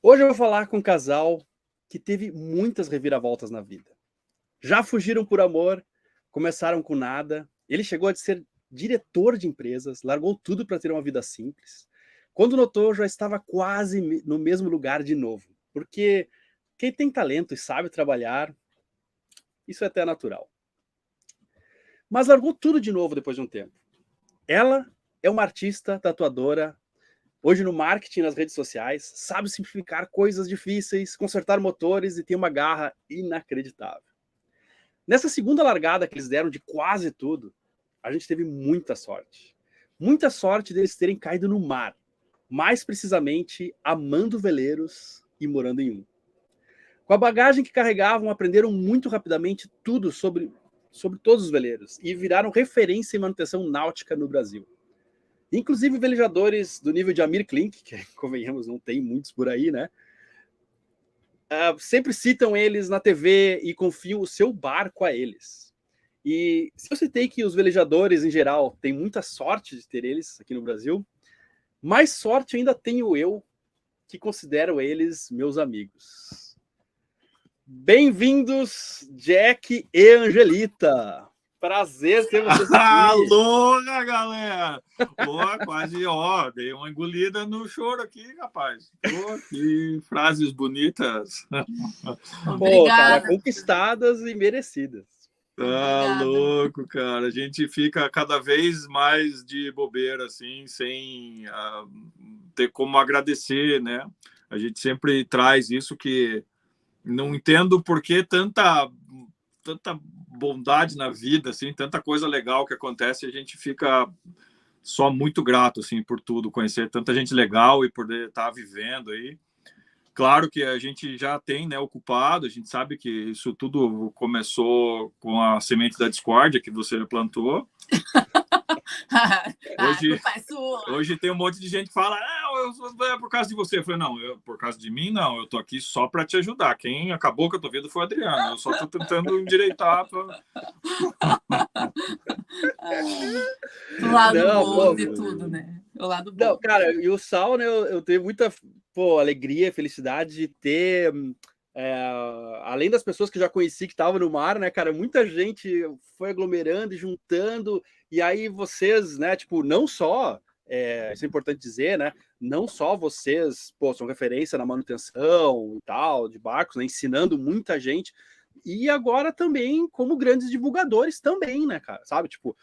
Hoje eu vou falar com um casal que teve muitas reviravoltas na vida. Já fugiram por amor, começaram com nada. Ele chegou a ser diretor de empresas, largou tudo para ter uma vida simples. Quando notou, já estava quase no mesmo lugar de novo. Porque quem tem talento e sabe trabalhar, isso é até natural. Mas largou tudo de novo depois de um tempo. Ela é uma artista, tatuadora, hoje no marketing nas redes sociais, sabe simplificar coisas difíceis, consertar motores e tem uma garra inacreditável. Nessa segunda largada que eles deram de quase tudo, a gente teve muita sorte. Muita sorte deles terem caído no mar, mais precisamente amando veleiros e morando em um. Com a bagagem que carregavam, aprenderam muito rapidamente tudo sobre todos os veleiros e viraram referência em manutenção náutica no Brasil. Inclusive velejadores do nível de Amir Klink, que convenhamos, não tem muitos por aí, né? Sempre citam eles na TV e confiam o seu barco a eles. E se eu citei que os velejadores, em geral, têm muita sorte de ter eles aqui no Brasil, mais sorte ainda tenho eu, que considero eles meus amigos. Bem-vindos, Jack e Angelita! Prazer ter vocês aqui. Alô, galera! Quase, dei uma engolida no choro aqui, rapaz. Que frases bonitas. Pô, cara, conquistadas e merecidas. Tá louco, cara. A gente fica cada vez mais de bobeira, assim, sem ter como agradecer, né? A gente sempre traz isso que não entendo por que tanta bondade na vida, assim, tanta coisa legal que acontece, a gente fica só muito grato, assim, por tudo, conhecer tanta gente legal e poder estar vivendo aí. Claro que a gente já tem, né, ocupado, a gente sabe que isso tudo começou com a semente da discórdia que você plantou. Hoje tem um monte de gente que fala, é por causa de você. Eu falei, não, por causa de mim, não. Eu tô aqui só para te ajudar. Quem acabou com a tua vida foi o Adriano. Eu só tô tentando endireitar. O lado bom de tudo, né? O lado bom. Não, cara, e o Sal, né? Eu tenho muita alegria, felicidade de ter... além das pessoas que eu já conheci que estavam no mar, né, cara, muita gente foi aglomerando e juntando, e aí vocês, né, tipo, não só, isso é importante dizer, né, não só vocês, são referência na manutenção e tal, de barcos, né, ensinando muita gente, e agora também como grandes divulgadores também, né, cara, sabe, tipo,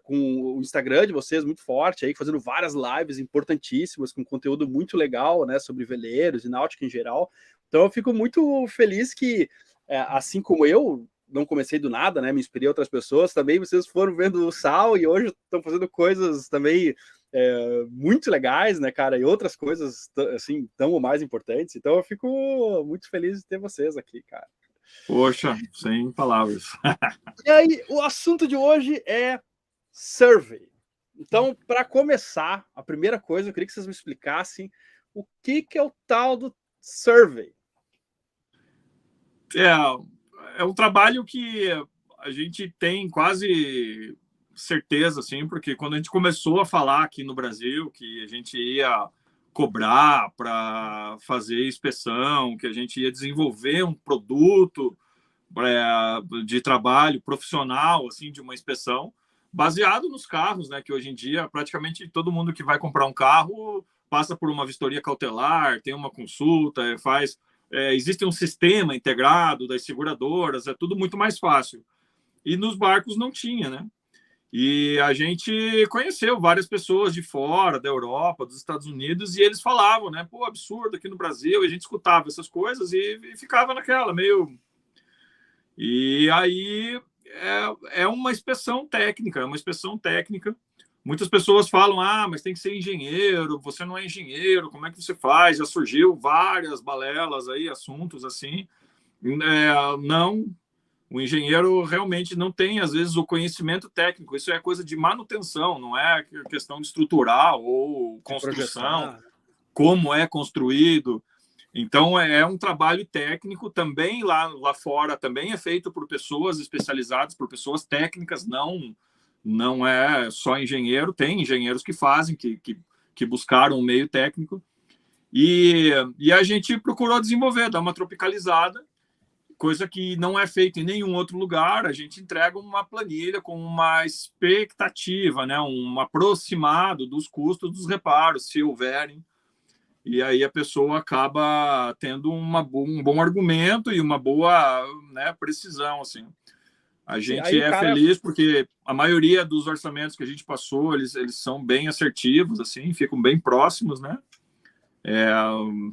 com o Instagram de vocês muito forte aí, fazendo várias lives importantíssimas, com conteúdo muito legal, né, sobre veleiros e náutica em geral. Então eu fico muito feliz que, assim como eu não comecei do nada, né, me inspirei a outras pessoas, também vocês foram vendo o Sal e hoje estão fazendo coisas também muito legais, né, cara, e outras coisas, assim, tão ou mais importantes. Então eu fico muito feliz de ter vocês aqui, cara. Poxa, sem palavras. E aí, o assunto de hoje é survey. Então, para começar, a primeira coisa, eu queria que vocês me explicassem o que é o tal do survey. É um trabalho que a gente tem quase certeza, assim, porque quando a gente começou a falar aqui no Brasil que a gente ia cobrar para fazer inspeção, que a gente ia desenvolver um produto de trabalho profissional, assim, de uma inspeção, baseado nos carros, né, que hoje em dia praticamente todo mundo que vai comprar um carro passa por uma vistoria cautelar, tem uma consulta, existe um sistema integrado das seguradoras, é tudo muito mais fácil. E nos barcos não tinha, né? E a gente conheceu várias pessoas de fora, da Europa, dos Estados Unidos, e eles falavam, né? Pô, absurdo aqui no Brasil, e a gente escutava essas coisas e ficava naquela, meio... E aí é uma inspeção técnica, Muitas pessoas falam, mas tem que ser engenheiro, você não é engenheiro, como é que você faz? Já surgiu várias balelas aí, assuntos assim. Não, o engenheiro realmente não tem, às vezes, o conhecimento técnico. Isso é coisa de manutenção, não é questão de estrutural ou construção, como é construído. Então, é um trabalho técnico também lá fora, também é feito por pessoas especializadas, por pessoas técnicas, não é só engenheiro, tem engenheiros que fazem, que buscaram um meio técnico. E a gente procurou desenvolver, dar uma tropicalizada, coisa que não é feita em nenhum outro lugar. A gente entrega uma planilha com uma expectativa, né, um aproximado dos custos dos reparos, se houverem. E aí a pessoa acaba tendo um bom argumento e uma boa, né, precisão, assim. A gente feliz porque a maioria dos orçamentos que a gente passou, eles são bem assertivos, assim, ficam bem próximos, né?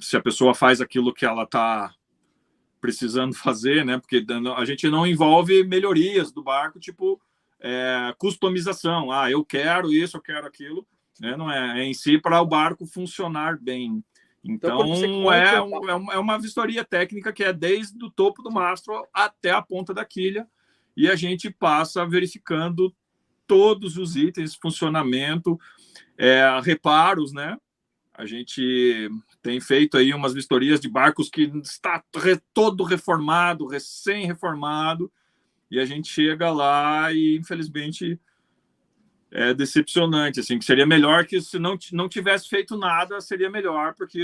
Se a pessoa faz aquilo que ela está precisando fazer, né? Porque a gente não envolve melhorias do barco, tipo customização. Ah, eu quero isso, eu quero aquilo. Né? Não é em si para o barco funcionar bem. Então é uma vistoria técnica que é desde o topo do mastro até a ponta da quilha, e a gente passa verificando todos os itens, funcionamento, reparos, né? A gente tem feito aí umas vistorias de barcos que está todo reformado, recém-reformado, e a gente chega lá e, infelizmente, é decepcionante, assim, que seria melhor que se não tivesse feito nada, seria melhor, porque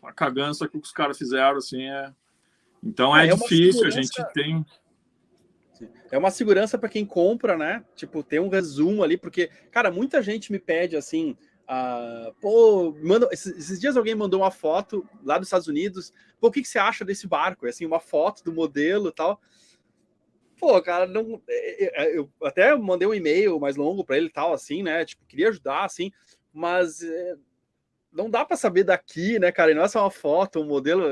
a cagança que os caras fizeram, assim, Então é difícil, a gente tem... É uma segurança para quem compra, né? Tipo, ter um resumo ali, porque, cara, muita gente me pede, assim... esses dias alguém mandou uma foto lá dos Estados Unidos. Pô, o que você acha desse barco? Assim, uma foto do modelo e tal. Pô, cara, não, eu até mandei um e-mail mais longo para ele e tal, assim, né? Tipo, queria ajudar, assim, mas não dá para saber daqui, né, cara? E não é só uma foto, um modelo,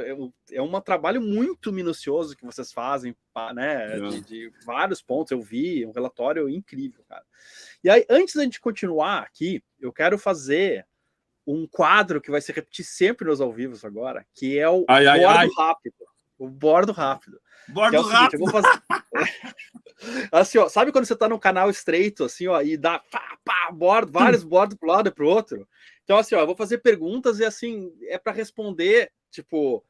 é um trabalho muito minucioso que vocês fazem, né? De vários pontos, eu vi, um relatório incrível, cara. E aí, antes da gente continuar aqui, eu quero fazer um quadro que vai se repetir sempre nos ao vivos agora, que é o bordo rápido. O bordo rápido. Bordo rápido. Seguinte, eu vou fazer... assim, ó, sabe quando você tá num canal estreito, assim, ó, e dá vários bordos pro lado e pro outro? Então, assim, ó, eu vou fazer perguntas e, assim, é para responder, tipo,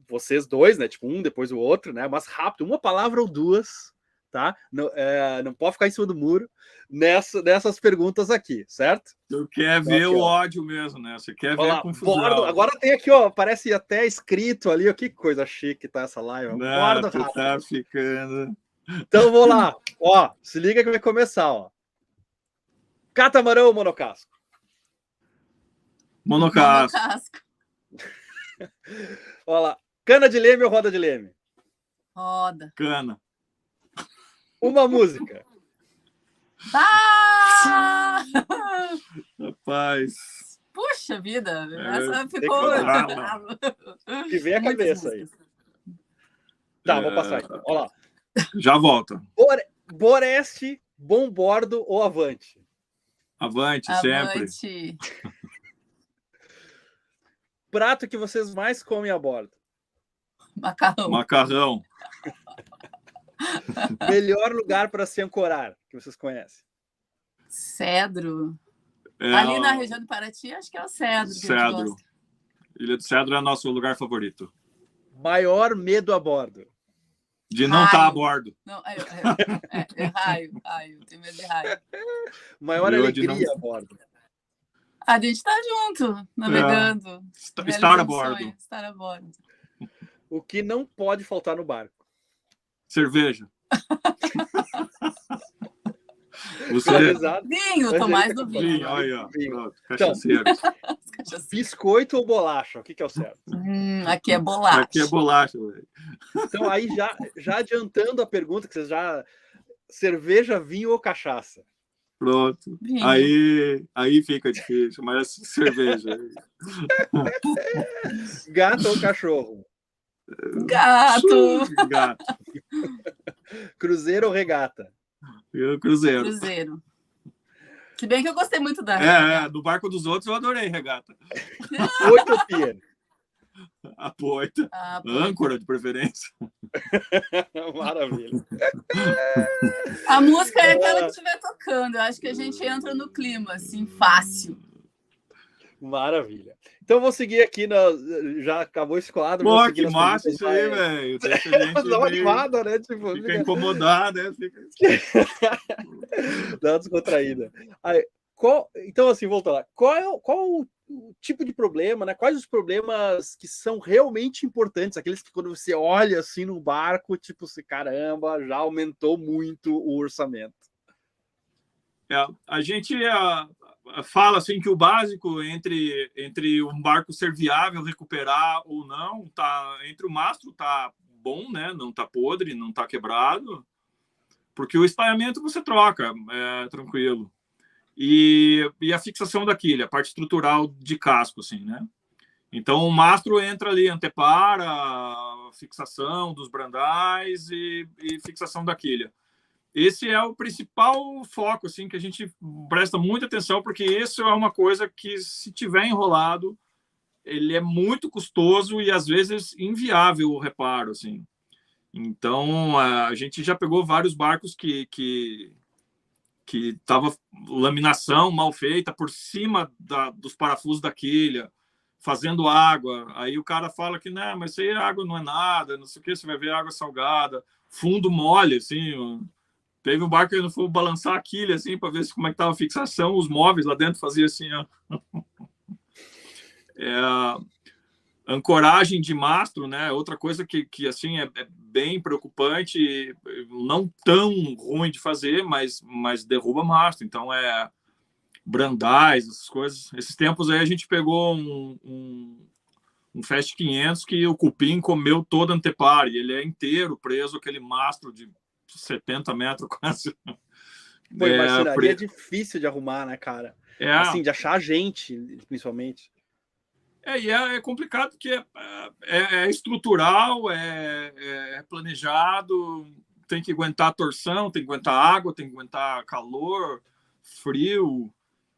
vocês dois, né? Tipo, um depois o outro, né? Mas rápido, uma palavra ou duas, tá? Não pode ficar em cima do muro nessas perguntas aqui, certo? Tu quer ver aqui, o ódio mesmo, né? Você quer ver a confusão. Bordo, agora tem aqui, ó, parece até escrito ali, ó, que coisa chique tá essa live. Não, tu tá ficando... Então, vou lá. Ó, se liga que vai começar, ó. Catamarão ou monocasco? Monocasco. Olha lá. Cana de leme ou roda de leme? Roda. Cana. Uma música. Rapaz. Puxa vida, essa ficou... Que vem a cabeça aí. Tá, vou passar então. Olha lá. Já volta. Boreste, bombordo ou avante? Avante, sempre. Prato que vocês mais comem a bordo? Macarrão. Melhor lugar para se ancorar, que vocês conhecem? Cedro. Ali na região do Paraty, acho que é o Cedro. Cedro. Ilha do Cedro é nosso lugar favorito. Maior medo a bordo? De não estar a bordo. Não, raio. Tenho medo de raio. Maior alegria a bordo? A gente está junto, navegando. Estar a bordo. Estar a bordo. O que não pode faltar no barco? Cerveja. Vinho, Tomás do vinho. Vinho, olha, pronto, cachaceiro. Então, biscoito ou bolacha? O que é o certo? Aqui é bolacha. Aqui é bolacha, velho. Então, aí já adiantando a pergunta, que vocês já... Cerveja, vinho ou cachaça? Pronto. Aí fica difícil, mas cerveja. Gato ou cachorro? Gato. Cruzeiro ou regata? Cruzeiro. Se bem que eu gostei muito da regata. Do barco dos outros eu adorei regata. Poito ou pier? A poita. Âncora, de preferência. Maravilha. A música é aquela que estiver tocando. Eu acho que a gente entra no clima, assim, fácil. Maravilha. Então, vou seguir aqui. Já acabou esse quadro. Pô, que massa isso aí, velho. Dá uma animada, né? Tipo, fica incomodado, né? Dá uma descontraída. Aí, então, assim, voltando lá. Qual o tipo de problema, né? Quais os problemas que são realmente importantes, aqueles que quando você olha assim no barco, tipo, assim, caramba, já aumentou muito o orçamento. A gente fala assim que o básico entre um barco ser viável, recuperar ou não, tá entre o mastro tá bom, né? Não tá podre, não tá quebrado, porque o espalhamento você troca, tranquilo. E a fixação da quilha, a parte estrutural de casco, assim, né? Então o mastro entra ali, antepara, fixação dos brandais e fixação da quilha. Esse é o principal foco, assim, que a gente presta muita atenção, porque isso é uma coisa que, se tiver enrolado, ele é muito custoso e, às vezes, inviável o reparo, assim. Então, a gente já pegou vários barcos que tava laminação mal feita por cima dos parafusos da quilha, fazendo água. Aí o cara fala que, não, mas isso aí água não é nada, não sei o que, você vai ver água salgada, fundo mole, assim. Teve um barco que eu fui balançar a quilha, assim, para ver como é que estava a fixação, os móveis lá dentro fazia assim, ó. Ancoragem de mastro, né? Outra coisa que assim, é bem preocupante, não tão ruim de fazer, mas derruba mastro. Então, brandais, essas coisas. Esses tempos aí a gente pegou um Fast 500 que o cupim comeu todo a anteparo, e ele é inteiro preso, aquele mastro de 70 metros quase. Pô, marcenaria é difícil de arrumar, né, cara? Assim, de achar gente, principalmente. E é complicado, porque é estrutural, é planejado, tem que aguentar torção, tem que aguentar água, tem que aguentar calor, frio.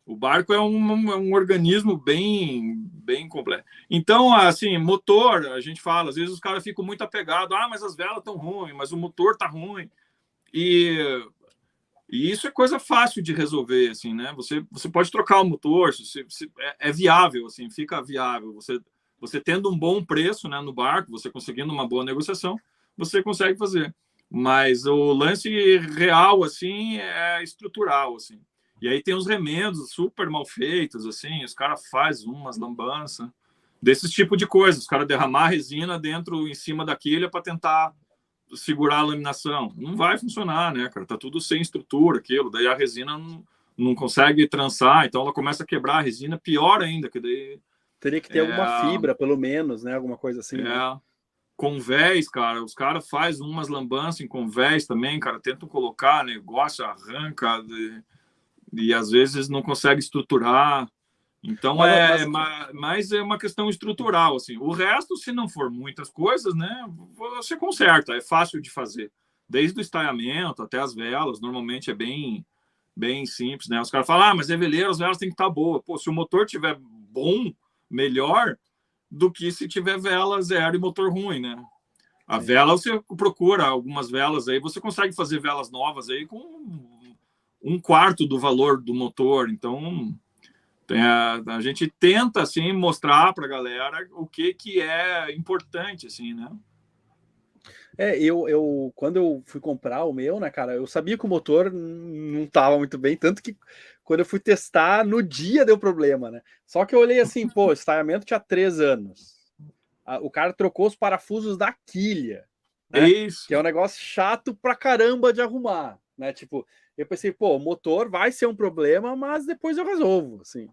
O barco é um organismo bem completo. Então, assim, motor, a gente fala, às vezes os caras ficam muito apegados, mas as velas estão ruins, mas o motor está ruim. E isso é coisa fácil de resolver, assim, né? Você pode trocar o motor, é viável, assim, fica viável. Você tendo um bom preço, né, no barco, você conseguindo uma boa negociação, você consegue fazer. Mas o lance real, assim, é estrutural, assim. E aí tem os remendos super mal feitos, assim, os caras fazem umas lambanças, desses tipos de coisas. Os caras derramar resina dentro, em cima da quilha para tentar segurar a laminação. Não vai funcionar, né, cara? Tá tudo sem estrutura, aquilo. Daí a resina não consegue trançar, então ela começa a quebrar a resina, pior ainda, que daí... Teria que ter alguma fibra, pelo menos, né? Alguma coisa assim, né? Convés, cara, os caras fazem umas lambanças em convés também, cara, tentam colocar negócio, arranca, e às vezes não consegue estruturar. Então, mas é uma questão estrutural, assim. O resto, se não for muitas coisas, né, você conserta, é fácil de fazer. Desde o estaiamento até as velas, normalmente é bem simples, né? Os caras falam, mas é veleiro, as velas têm que estar boas. Pô, se o motor tiver bom, melhor do que se tiver vela zero e motor ruim, né? A vela, você procura algumas velas aí, você consegue fazer velas novas aí com 1/4 do valor do motor. Então, a gente tenta, assim, mostrar para a galera o que é importante, assim, né? Eu quando eu fui comprar o meu, né, cara, eu sabia que o motor não estava muito bem, tanto que quando eu fui testar, no dia deu problema, né? Só que eu olhei assim, pô, o estaiamento tinha 3 anos. O cara trocou os parafusos da quilha, né? Isso. Que é um negócio chato pra caramba de arrumar, né? Tipo, eu pensei, pô, o motor vai ser um problema, mas depois eu resolvo, assim.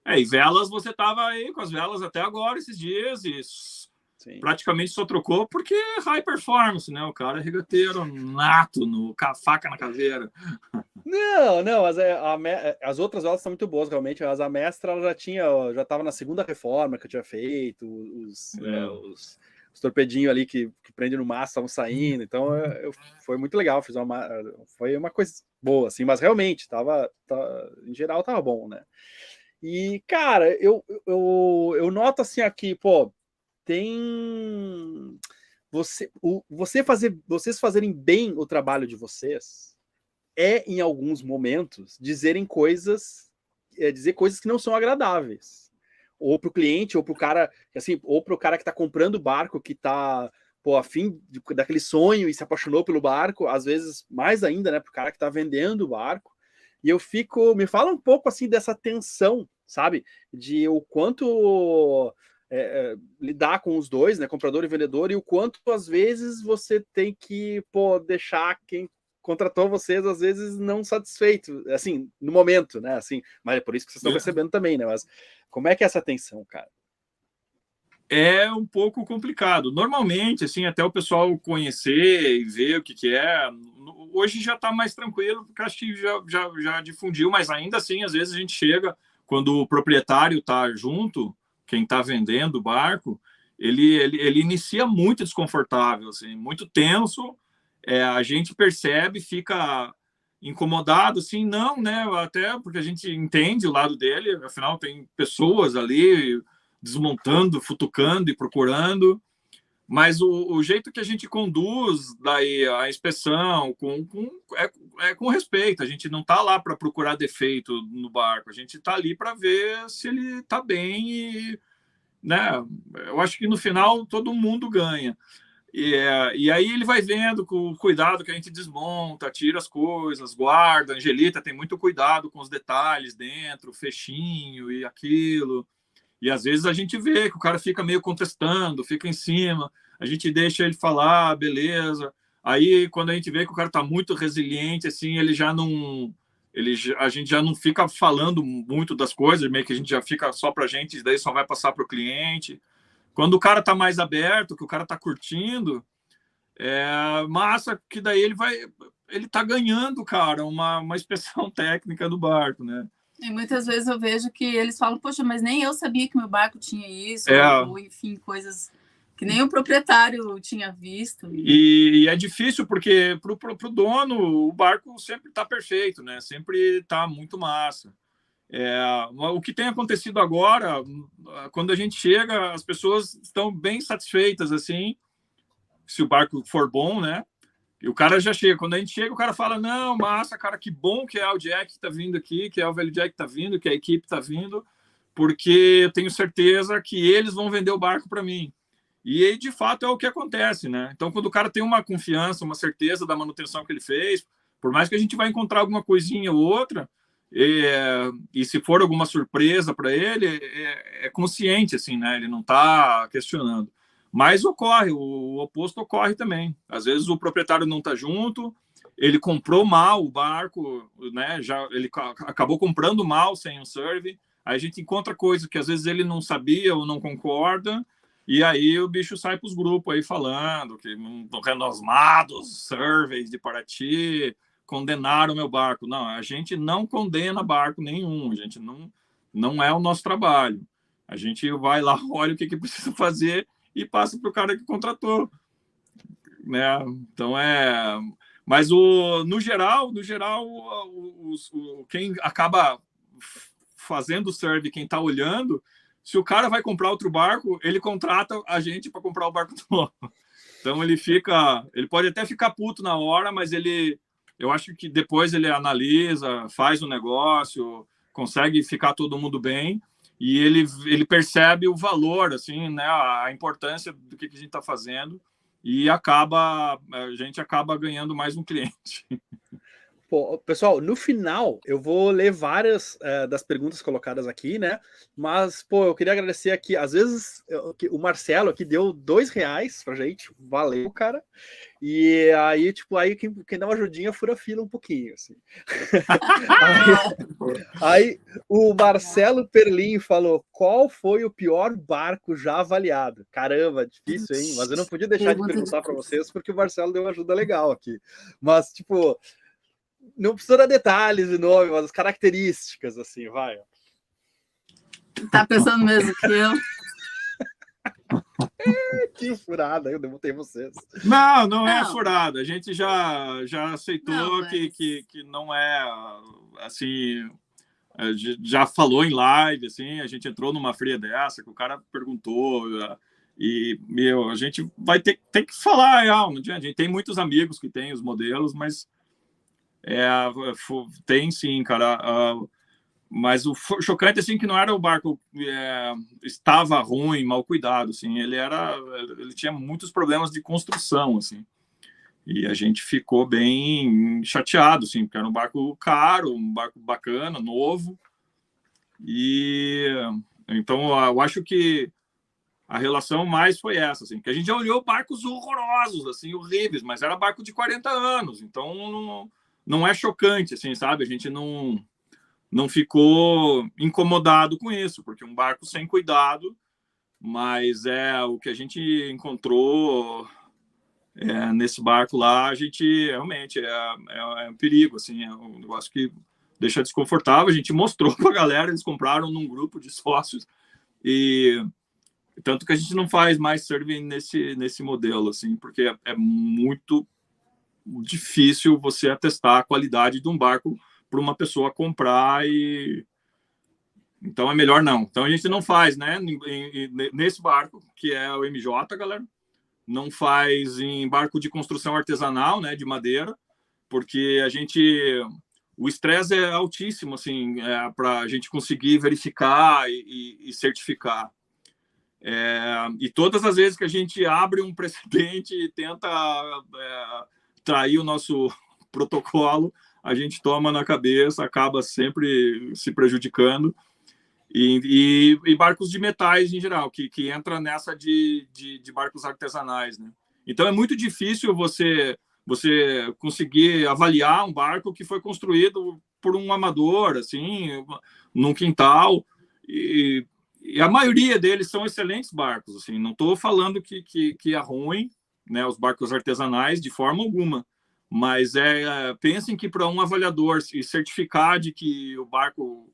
E velas, você tava aí com as velas até agora, esses dias, e praticamente só trocou porque é high performance, né? O cara é regateiro nato, com a faca na caveira. Não, as outras velas são muito boas, realmente. As Amestra, ela já estava na segunda reforma que eu tinha feito, os torpedinhos ali que prendem no mastro estavam saindo, então foi muito legal, foi uma coisa boa, assim, mas realmente, em geral, tava bom, né? E, cara, eu noto assim aqui, pô, tem... vocês fazerem bem o trabalho de vocês em alguns momentos, dizer coisas que não são agradáveis. Ou para o cliente, ou para o cara, assim, ou para o cara que está comprando o barco, que está a fim daquele sonho e se apaixonou pelo barco, às vezes mais ainda, né, para o cara que está vendendo o barco. E me fala um pouco assim dessa tensão, sabe? De o quanto lidar com os dois, né, comprador e vendedor, e o quanto às vezes você tem que, pô, deixar quem contratou vocês às vezes não satisfeito, assim, no momento, né, assim, mas é por isso que vocês estão recebendo também, né, mas como é que é essa tensão, cara? É um pouco complicado. Normalmente, assim, até o pessoal conhecer e ver o que é. Hoje já está mais tranquilo, porque acho que já difundiu, mas ainda assim, às vezes a gente chega, quando o proprietário está junto, quem está vendendo o barco, ele inicia muito desconfortável, assim, muito tenso. A gente percebe, fica incomodado, assim, não, né? Até porque a gente entende o lado dele, afinal, tem pessoas ali desmontando, futucando e procurando, mas o jeito que a gente conduz daí a inspeção com respeito. A gente não está lá para procurar defeito no barco, a gente está ali para ver se ele está bem e, né, eu acho que no final todo mundo ganha. E aí ele vai vendo com o cuidado que a gente desmonta, tira as coisas, guarda. A Angelita tem muito cuidado com os detalhes dentro, fechinho e aquilo. E às vezes a gente vê que o cara fica meio contestando, fica em cima, a gente deixa ele falar, beleza. Aí quando a gente vê que o cara está muito resiliente, assim, ele já não. A gente já não fica falando muito das coisas, meio que a gente já fica só para a gente, e daí só vai passar para o cliente. Quando o cara está mais aberto, que o cara está curtindo, massa, que daí ele está ganhando, cara, uma inspeção técnica do barco, né? E muitas vezes eu vejo que eles falam, poxa, mas nem eu sabia que meu barco tinha isso, ou enfim, coisas que nem o proprietário tinha visto. E é difícil porque para o dono o barco sempre está perfeito, né? Sempre está muito massa. O que tem acontecido agora, quando a gente chega, as pessoas estão bem satisfeitas, assim, se o barco for bom, né? E o cara já chega. Quando a gente chega, o cara fala, não, massa, cara, que bom que é o Jack que está vindo aqui, que é o velho Jack que está vindo, que a equipe está vindo, porque eu tenho certeza que eles vão vender o barco para mim. E aí, de fato, é o que acontece, né? Então, quando o cara tem uma confiança, uma certeza da manutenção que ele fez, por mais que a gente vai encontrar alguma coisinha ou outra, e se for alguma surpresa para ele, é consciente, assim, né? Ele não está questionando. Mas ocorre, o oposto ocorre também. Às vezes o proprietário não está junto, ele comprou mal o barco, né? Ele acabou comprando mal sem um survey. Aí a gente encontra coisas que às vezes ele não sabia ou não concorda, e aí o bicho sai para os grupos aí falando que renomados surveys de Paraty condenaram o meu barco. Não, a gente não condena barco nenhum, a gente não é o nosso trabalho. A gente vai lá, olha o que precisa fazer e passa para o cara que contratou, né? Então mas no geral, quem acaba fazendo o survey, quem está olhando, se o cara vai comprar outro barco, ele contrata a gente para comprar o barco novo. Então ele pode até ficar puto na hora, mas eu acho que depois ele analisa, faz o negócio, consegue ficar todo mundo bem. E ele percebe o valor, assim, né, a importância do que a gente está fazendo, e a gente acaba ganhando mais um cliente. Pô, pessoal, no final eu vou ler várias das perguntas colocadas aqui, né? Mas, pô, eu queria agradecer aqui. Às vezes o Marcelo aqui deu R$2 pra gente, valeu, cara. E aí, tipo, quem dá uma ajudinha fura a fila um pouquinho, assim. aí o Marcelo Perlin falou: qual foi o pior barco já avaliado? Caramba, difícil, hein? Mas eu não podia deixar de perguntar para vocês, porque o Marcelo deu uma ajuda legal aqui. Mas, tipo, não precisa dar detalhes e nome, mas as características, assim, vai. Tá pensando mesmo que eu? Que furada, eu derrotei vocês. Não é furada. A gente já aceitou não, que não é assim. Já falou em live, assim, a gente entrou numa fria dessa, que o cara perguntou, e a gente vai ter que falar, não adianta. A gente tem muitos amigos que têm os modelos, mas tem sim, cara. Mas o chocante, assim, que não era o barco estava ruim, mal cuidado, assim, ele tinha muitos problemas de construção, assim, e a gente ficou bem chateado, assim, porque era um barco caro, um barco bacana, novo, E então eu acho que a relação mais foi essa, assim, que a gente já olhou barcos horrorosos, assim, horríveis, mas era barco de 40 anos, então não é chocante, assim, sabe? A gente não ficou incomodado com isso, porque um barco sem cuidado, mas o que a gente encontrou nesse barco lá, a gente realmente é um perigo, assim, é um negócio que deixa desconfortável. A gente mostrou para a galera, eles compraram num grupo de sócios, e tanto que a gente não faz mais survey nesse modelo, assim, porque é muito difícil você atestar a qualidade de um barco para uma pessoa comprar, e então é melhor não. Então a gente não faz, né, nesse barco, que é o MJ, galera, não faz em barco de construção artesanal, né, de madeira, porque o estresse é altíssimo, assim, para a gente conseguir verificar e certificar. E todas as vezes que a gente abre um precedente e tenta trair o nosso protocolo, a gente toma na cabeça, acaba sempre se prejudicando. E barcos de metais em geral, que entra nessa de barcos artesanais, né? Então é muito difícil você conseguir avaliar um barco que foi construído por um amador, assim, num quintal, e a maioria deles são excelentes barcos, assim, não estou falando que é ruim, né, os barcos artesanais, de forma alguma, mas pensem que para um avaliador se certificar de que o barco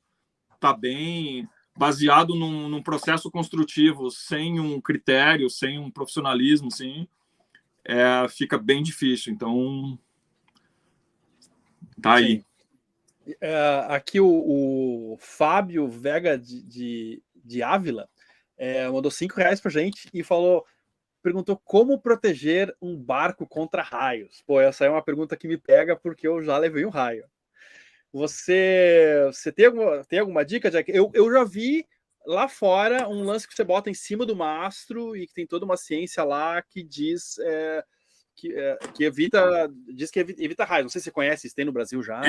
está bem baseado num processo construtivo, sem um critério, sem um profissionalismo, assim, fica bem difícil. Então, tá aí. Aqui o Fábio Vega de Ávila mandou R$5 pra gente e perguntou como proteger um barco contra raios. Pô, essa é uma pergunta que me pega porque eu já levei um raio. Você tem alguma dica, Jack? Eu já vi lá fora um lance que você bota em cima do mastro e que tem toda uma ciência lá que diz que evita raios. Não sei se você conhece, se tem no Brasil já.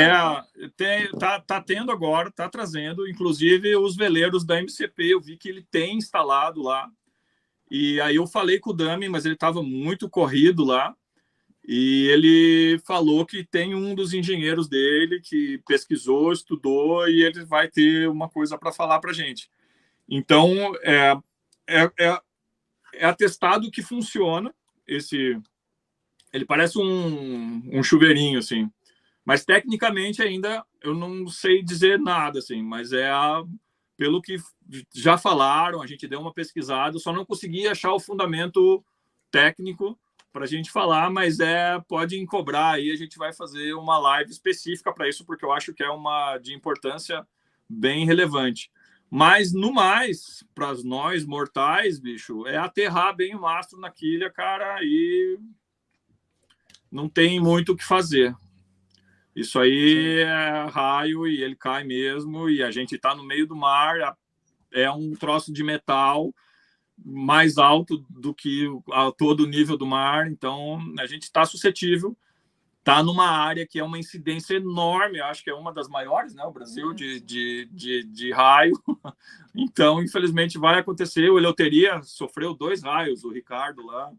Tá tendo agora, tá trazendo, inclusive os veleiros da MCP, eu vi que ele tem instalado lá. E aí eu falei com o Dami, mas ele estava muito corrido lá. E ele falou que tem um dos engenheiros dele que pesquisou, estudou, e ele vai ter uma coisa para falar para a gente. Então, é atestado que funciona. Ele parece um chuveirinho, assim. Mas, tecnicamente, ainda eu não sei dizer nada, assim. Mas pelo que já falaram, a gente deu uma pesquisada, só não consegui achar o fundamento técnico para a gente falar, mas pode cobrar aí, a gente vai fazer uma live específica para isso, porque eu acho que é uma de importância bem relevante. Mas, no mais, para nós mortais, bicho, aterrar bem o mastro na quilha, cara, e não tem muito o que fazer. Isso aí é raio e ele cai mesmo, e a gente está no meio do mar, é um troço de metal mais alto do que todo o nível do mar, então a gente está suscetível, está numa área que é uma incidência enorme, acho que é uma das maiores, né, o Brasil, de raio, então infelizmente vai acontecer. O Eleuteria sofreu 2 raios, o Ricardo lá,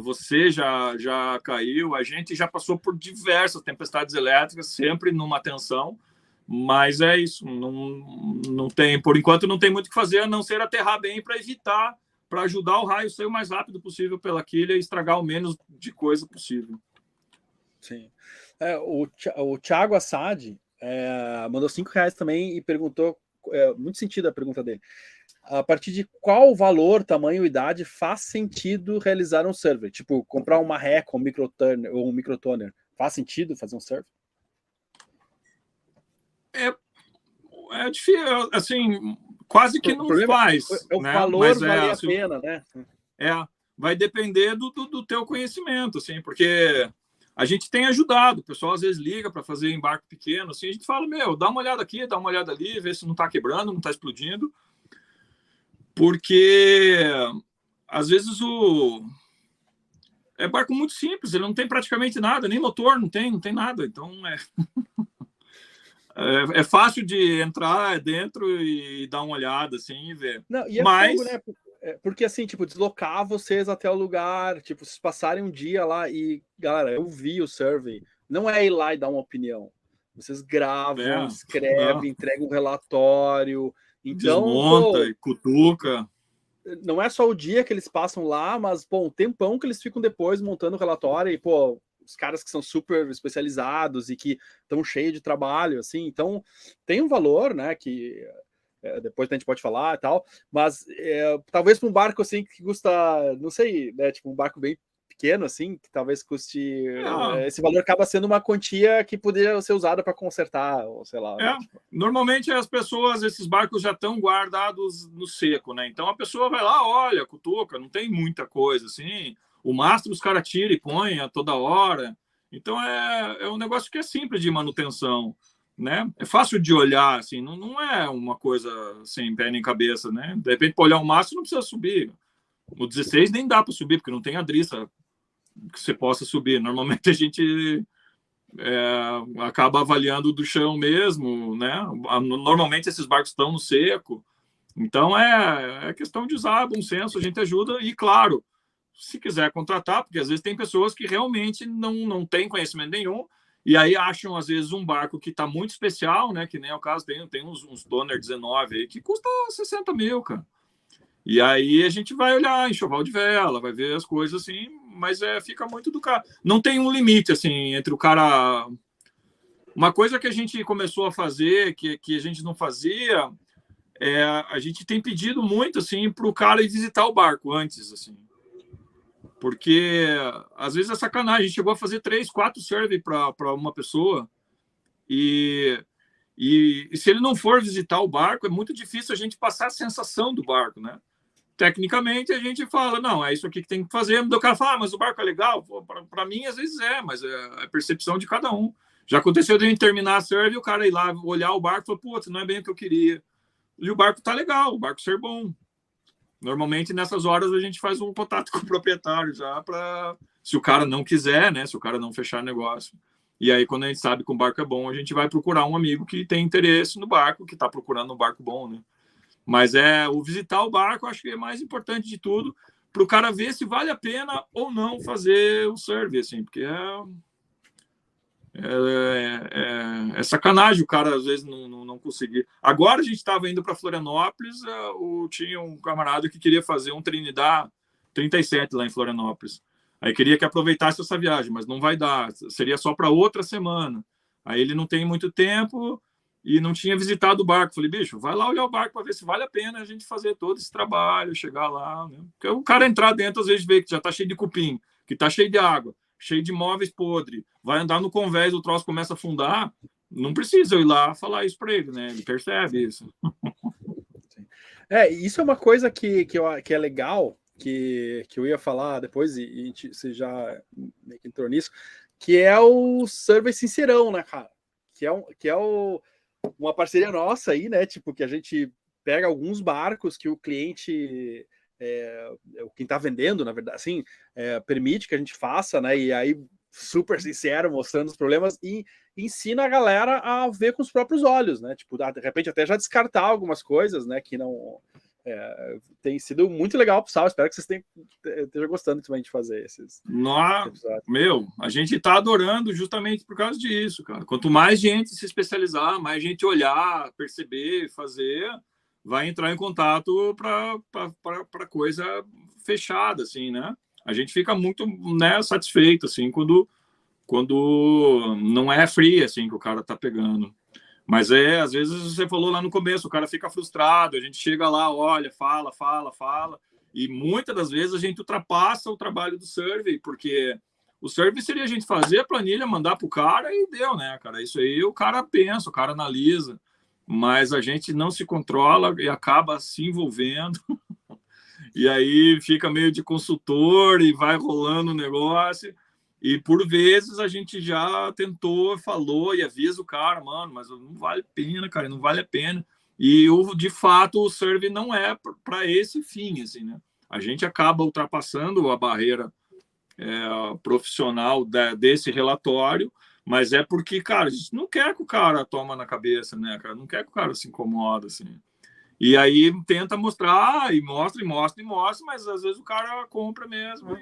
você já caiu, a gente já passou por diversas tempestades elétricas, sempre numa tensão. Mas é isso, não tem, por enquanto não tem muito o que fazer a não ser aterrar bem para evitar, para ajudar o raio a sair o mais rápido possível pela quilha e estragar o menos de coisa possível. Sim. O Thiago Assad mandou R$5 também e perguntou, muito sentido a pergunta dele, a partir de qual valor, tamanho, idade faz sentido realizar um survey? Tipo, comprar uma ré com um microtoner, faz sentido fazer um survey? É difícil, assim, quase que não faz. O né? valor vale a pena, né? Vai depender do teu conhecimento, assim, porque a gente tem ajudado, o pessoal às vezes liga para fazer embarque pequeno, assim, a gente fala, dá uma olhada aqui, dá uma olhada ali, vê se não está quebrando, não está explodindo, porque às vezes é barco muito simples, ele não tem praticamente nada, nem motor, não tem nada, então É fácil de entrar dentro e dar uma olhada, assim, e ver. Não, e é Mas... fogo, né? Porque assim, tipo, deslocar vocês até o lugar, tipo, vocês passarem um dia lá e, galera, eu vi o survey, não é ir lá e dar uma opinião. Vocês gravam, não. escrevem, entregam um relatório. Então, Desmonta pô, e cutuca. não é só o dia que eles passam lá, mas, pô, um tempão que eles ficam depois montando o relatório e, pô, os caras que são super especializados e que estão cheios de trabalho, assim, então tem um valor, né, que depois a gente pode falar e tal, mas talvez para um barco assim que custa, não sei, né, tipo um barco bem pequeno assim, que talvez custe, esse valor acaba sendo uma quantia que poderia ser usada para consertar, ou sei lá. Né, tipo. Normalmente as pessoas, esses barcos já estão guardados no seco, né? Então a pessoa vai lá, olha, cutuca, não tem muita coisa assim. O mastro os caras tiram e põem a toda hora. Então é um negócio que é simples de manutenção, né? É fácil de olhar, assim, não é uma coisa sem pé nem cabeça, né? De repente, para olhar um mastro, não precisa subir. O 16 nem dá para subir, porque não tem adriça que você possa subir. Normalmente a gente acaba avaliando do chão mesmo, né? Normalmente esses barcos estão no seco. Então é questão de usar bom senso, a gente ajuda e, claro, se quiser contratar, porque às vezes tem pessoas que realmente não têm conhecimento nenhum e aí acham, às vezes, um barco que está muito especial, né? Que nem é o caso, tem uns Donner 19 aí que custa 60 mil, cara. E aí a gente vai olhar enxoval de vela, vai ver as coisas assim, mas fica muito do cara. Não tem um limite, assim, entre o cara... Uma coisa que a gente começou a fazer, que a gente não fazia, a gente tem pedido muito, assim, para o cara ir visitar o barco antes, assim. Porque, às vezes, é sacanagem. A gente chegou a fazer 3, 4 survey para uma pessoa e se ele não for visitar o barco, é muito difícil a gente passar a sensação do barco, né? Tecnicamente, a gente fala, não, é isso aqui que tem que fazer. O cara fala, mas o barco é legal? Para mim, às vezes mas é a percepção de cada um. Já aconteceu de a gente terminar a survey e o cara ir lá olhar o barco e falar, putz, não é bem o que eu queria. E o barco tá legal, o barco ser bom. Normalmente, nessas horas, a gente faz um contato com o proprietário já para, se o cara não quiser, né? Se o cara não fechar negócio. E aí, quando a gente sabe que o barco é bom, a gente vai procurar um amigo que tem interesse no barco, que está procurando um barco bom, né? Mas o visitar o barco, acho que é mais importante de tudo, para o cara ver se vale a pena ou não fazer o survey, assim, porque é sacanagem o cara, às vezes, não conseguir. Agora a gente estava indo para Florianópolis, tinha um camarada que queria fazer um Trinidad 37 lá em Florianópolis. Aí queria que aproveitasse essa viagem, mas não vai dar, seria só para outra semana. Aí ele não tem muito tempo e não tinha visitado o barco. Falei, bicho, vai lá olhar o barco para ver se vale a pena a gente fazer todo esse trabalho, chegar lá. Né? Porque o cara entrar dentro, às vezes, vê que já está cheio de cupim, que está cheio de água, cheio de móveis podres, vai andar no convés, o troço começa a afundar. Não precisa eu ir lá falar isso para ele, né? Ele percebe isso. Isso é uma coisa que é legal, que eu ia falar depois, e você já meio que entrou nisso, que é o survey sincerão, né, cara? Que é uma parceria nossa aí, né? Tipo, que a gente pega alguns barcos que o cliente, quem tá vendendo, na verdade, assim, permite que a gente faça, né? E aí, super sincero, mostrando os problemas e ensina a galera a ver com os próprios olhos, né? Tipo, de repente até já descartar algumas coisas, né? Que não... tem sido muito legal, pessoal. Espero que vocês estejam gostando também de fazer esses episódios. A gente está adorando justamente por causa disso, cara. Quanto mais gente se especializar, mais gente olhar, perceber, fazer, vai entrar em contato para coisa fechada, assim, né? A gente fica muito, né, satisfeito, assim, quando não é free, assim, que o cara tá pegando. Mas às vezes você falou lá no começo, o cara fica frustrado, a gente chega lá, olha, fala, e muitas das vezes a gente ultrapassa o trabalho do survey, porque o survey seria a gente fazer a planilha, mandar pro cara e deu, né, cara? Isso aí o cara pensa, o cara analisa, mas a gente não se controla e acaba se envolvendo, e aí fica meio de consultor e vai rolando o negócio. E, por vezes, a gente já tentou, falou e avisa o cara, mano, mas não vale a pena, cara, não vale a pena. E, de fato, o survey não é para esse fim, assim, né? A gente acaba ultrapassando a barreira profissional desse relatório, Mas é porque, cara, a gente não quer que o cara toma na cabeça, né, cara? Não quer que o cara se incomoda, assim. E aí tenta mostrar, e mostra, mas às vezes o cara compra mesmo.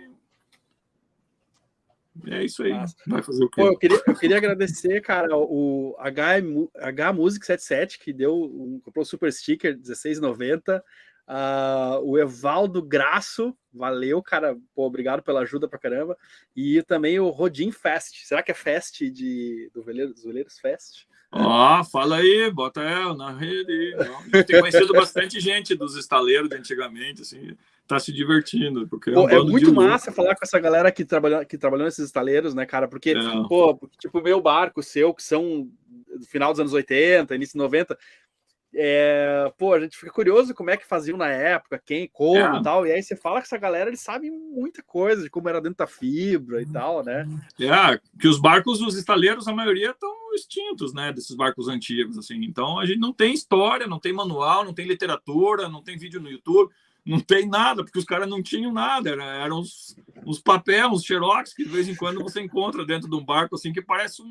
E é isso aí. Mas, vai fazer o quê? pô, eu queria agradecer, cara, o H Music 77, que comprou o super sticker 16,90. O Evaldo Graço, valeu, cara. Pô, obrigado pela ajuda pra caramba. E também o Rodin Fest. Será que é Fest dos Veleiros Fest? Fala aí, bota ela na rede. Não. A gente tem conhecido bastante gente dos estaleiros de antigamente, assim, tá se divertindo. Porque Pô, é muito massa falar com essa galera que trabalhou nesses estaleiros, né, cara? Porque, pô, tipo, o meu barco, o seu, que são do final dos anos 80, início de 90, pô, a gente fica curioso como é que faziam na época, quem, como e tal. E aí você fala com essa galera, eles sabem muita coisa de como era dentro da fibra e tal, né? Que os barcos dos estaleiros, a maioria estão extintos, né? Desses barcos antigos, assim. Então a gente não tem história, não tem manual, não tem literatura, não tem vídeo no YouTube, não tem nada, porque os caras não tinham nada. Eram uns papéis, uns xerox que de vez em quando você encontra dentro de um barco, assim, que parece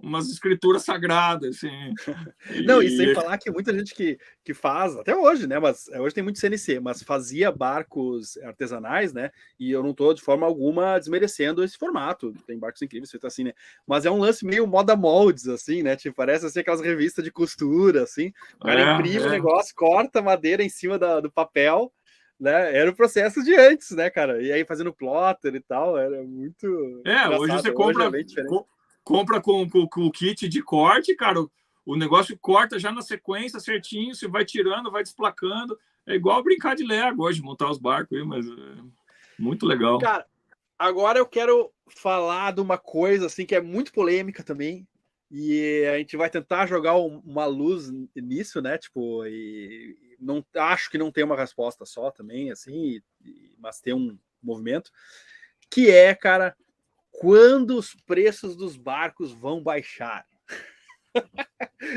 umas escrituras sagradas, assim. Não, e sem falar que muita gente que faz, até hoje, né? Mas hoje tem muito CNC, mas fazia barcos artesanais, né? E eu não tô de forma alguma desmerecendo esse formato. Tem barcos incríveis feitos assim, né? Mas é um lance meio moda moldes, assim, né? Tipo, parece assim aquelas revistas de costura, assim. O cara imprime o negócio, corta a madeira em cima do papel, né? Era o processo de antes, né, cara? E aí fazendo plotter e tal, era muito. Hoje você compra. Hoje é bem diferente. Compra com o kit de corte, cara, o negócio corta já na sequência certinho, você vai tirando, vai desplacando. É igual brincar de Lego hoje, montar os barcos aí, mas é muito legal. Cara, agora eu quero falar de uma coisa assim que é muito polêmica também, e a gente vai tentar jogar uma luz nisso, né? Tipo, e não acho que não tem uma resposta só também, assim, mas tem um movimento que é, cara, quando os preços dos barcos vão baixar?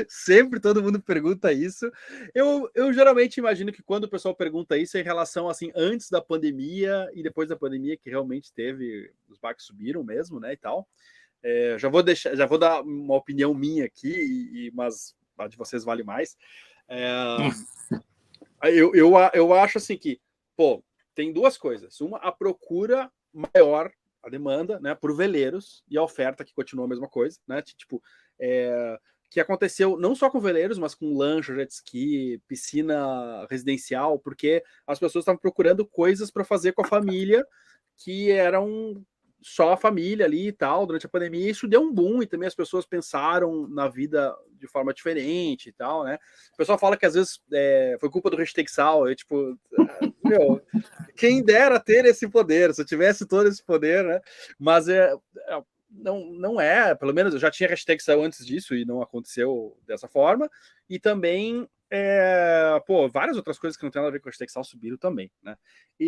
Sempre todo mundo pergunta isso. Eu geralmente imagino que quando o pessoal pergunta isso é em relação assim antes da pandemia e depois da pandemia que realmente teve, os barcos subiram mesmo, né, e tal. Já vou dar uma opinião minha aqui, mas a de vocês vale mais. Eu acho assim que, pô, tem duas coisas. Uma, a procura maior, a demanda, né, por veleiros, e a oferta que continua a mesma coisa, né? Tipo, que aconteceu não só com veleiros, mas com lancha, jet ski, piscina residencial, porque as pessoas estavam procurando coisas para fazer com a família que eram só a família ali e tal, durante a pandemia, isso deu um boom e também as pessoas pensaram na vida de forma diferente e tal, né? O pessoal fala que às vezes foi culpa do hashtag Sal, tipo, meu, quem dera ter esse poder, se eu tivesse todo esse poder, né? Mas não é, pelo menos eu já tinha hashtag Sal antes disso e não aconteceu dessa forma, e também várias outras coisas que não tem nada a ver com hashtag Sal subiram também, né?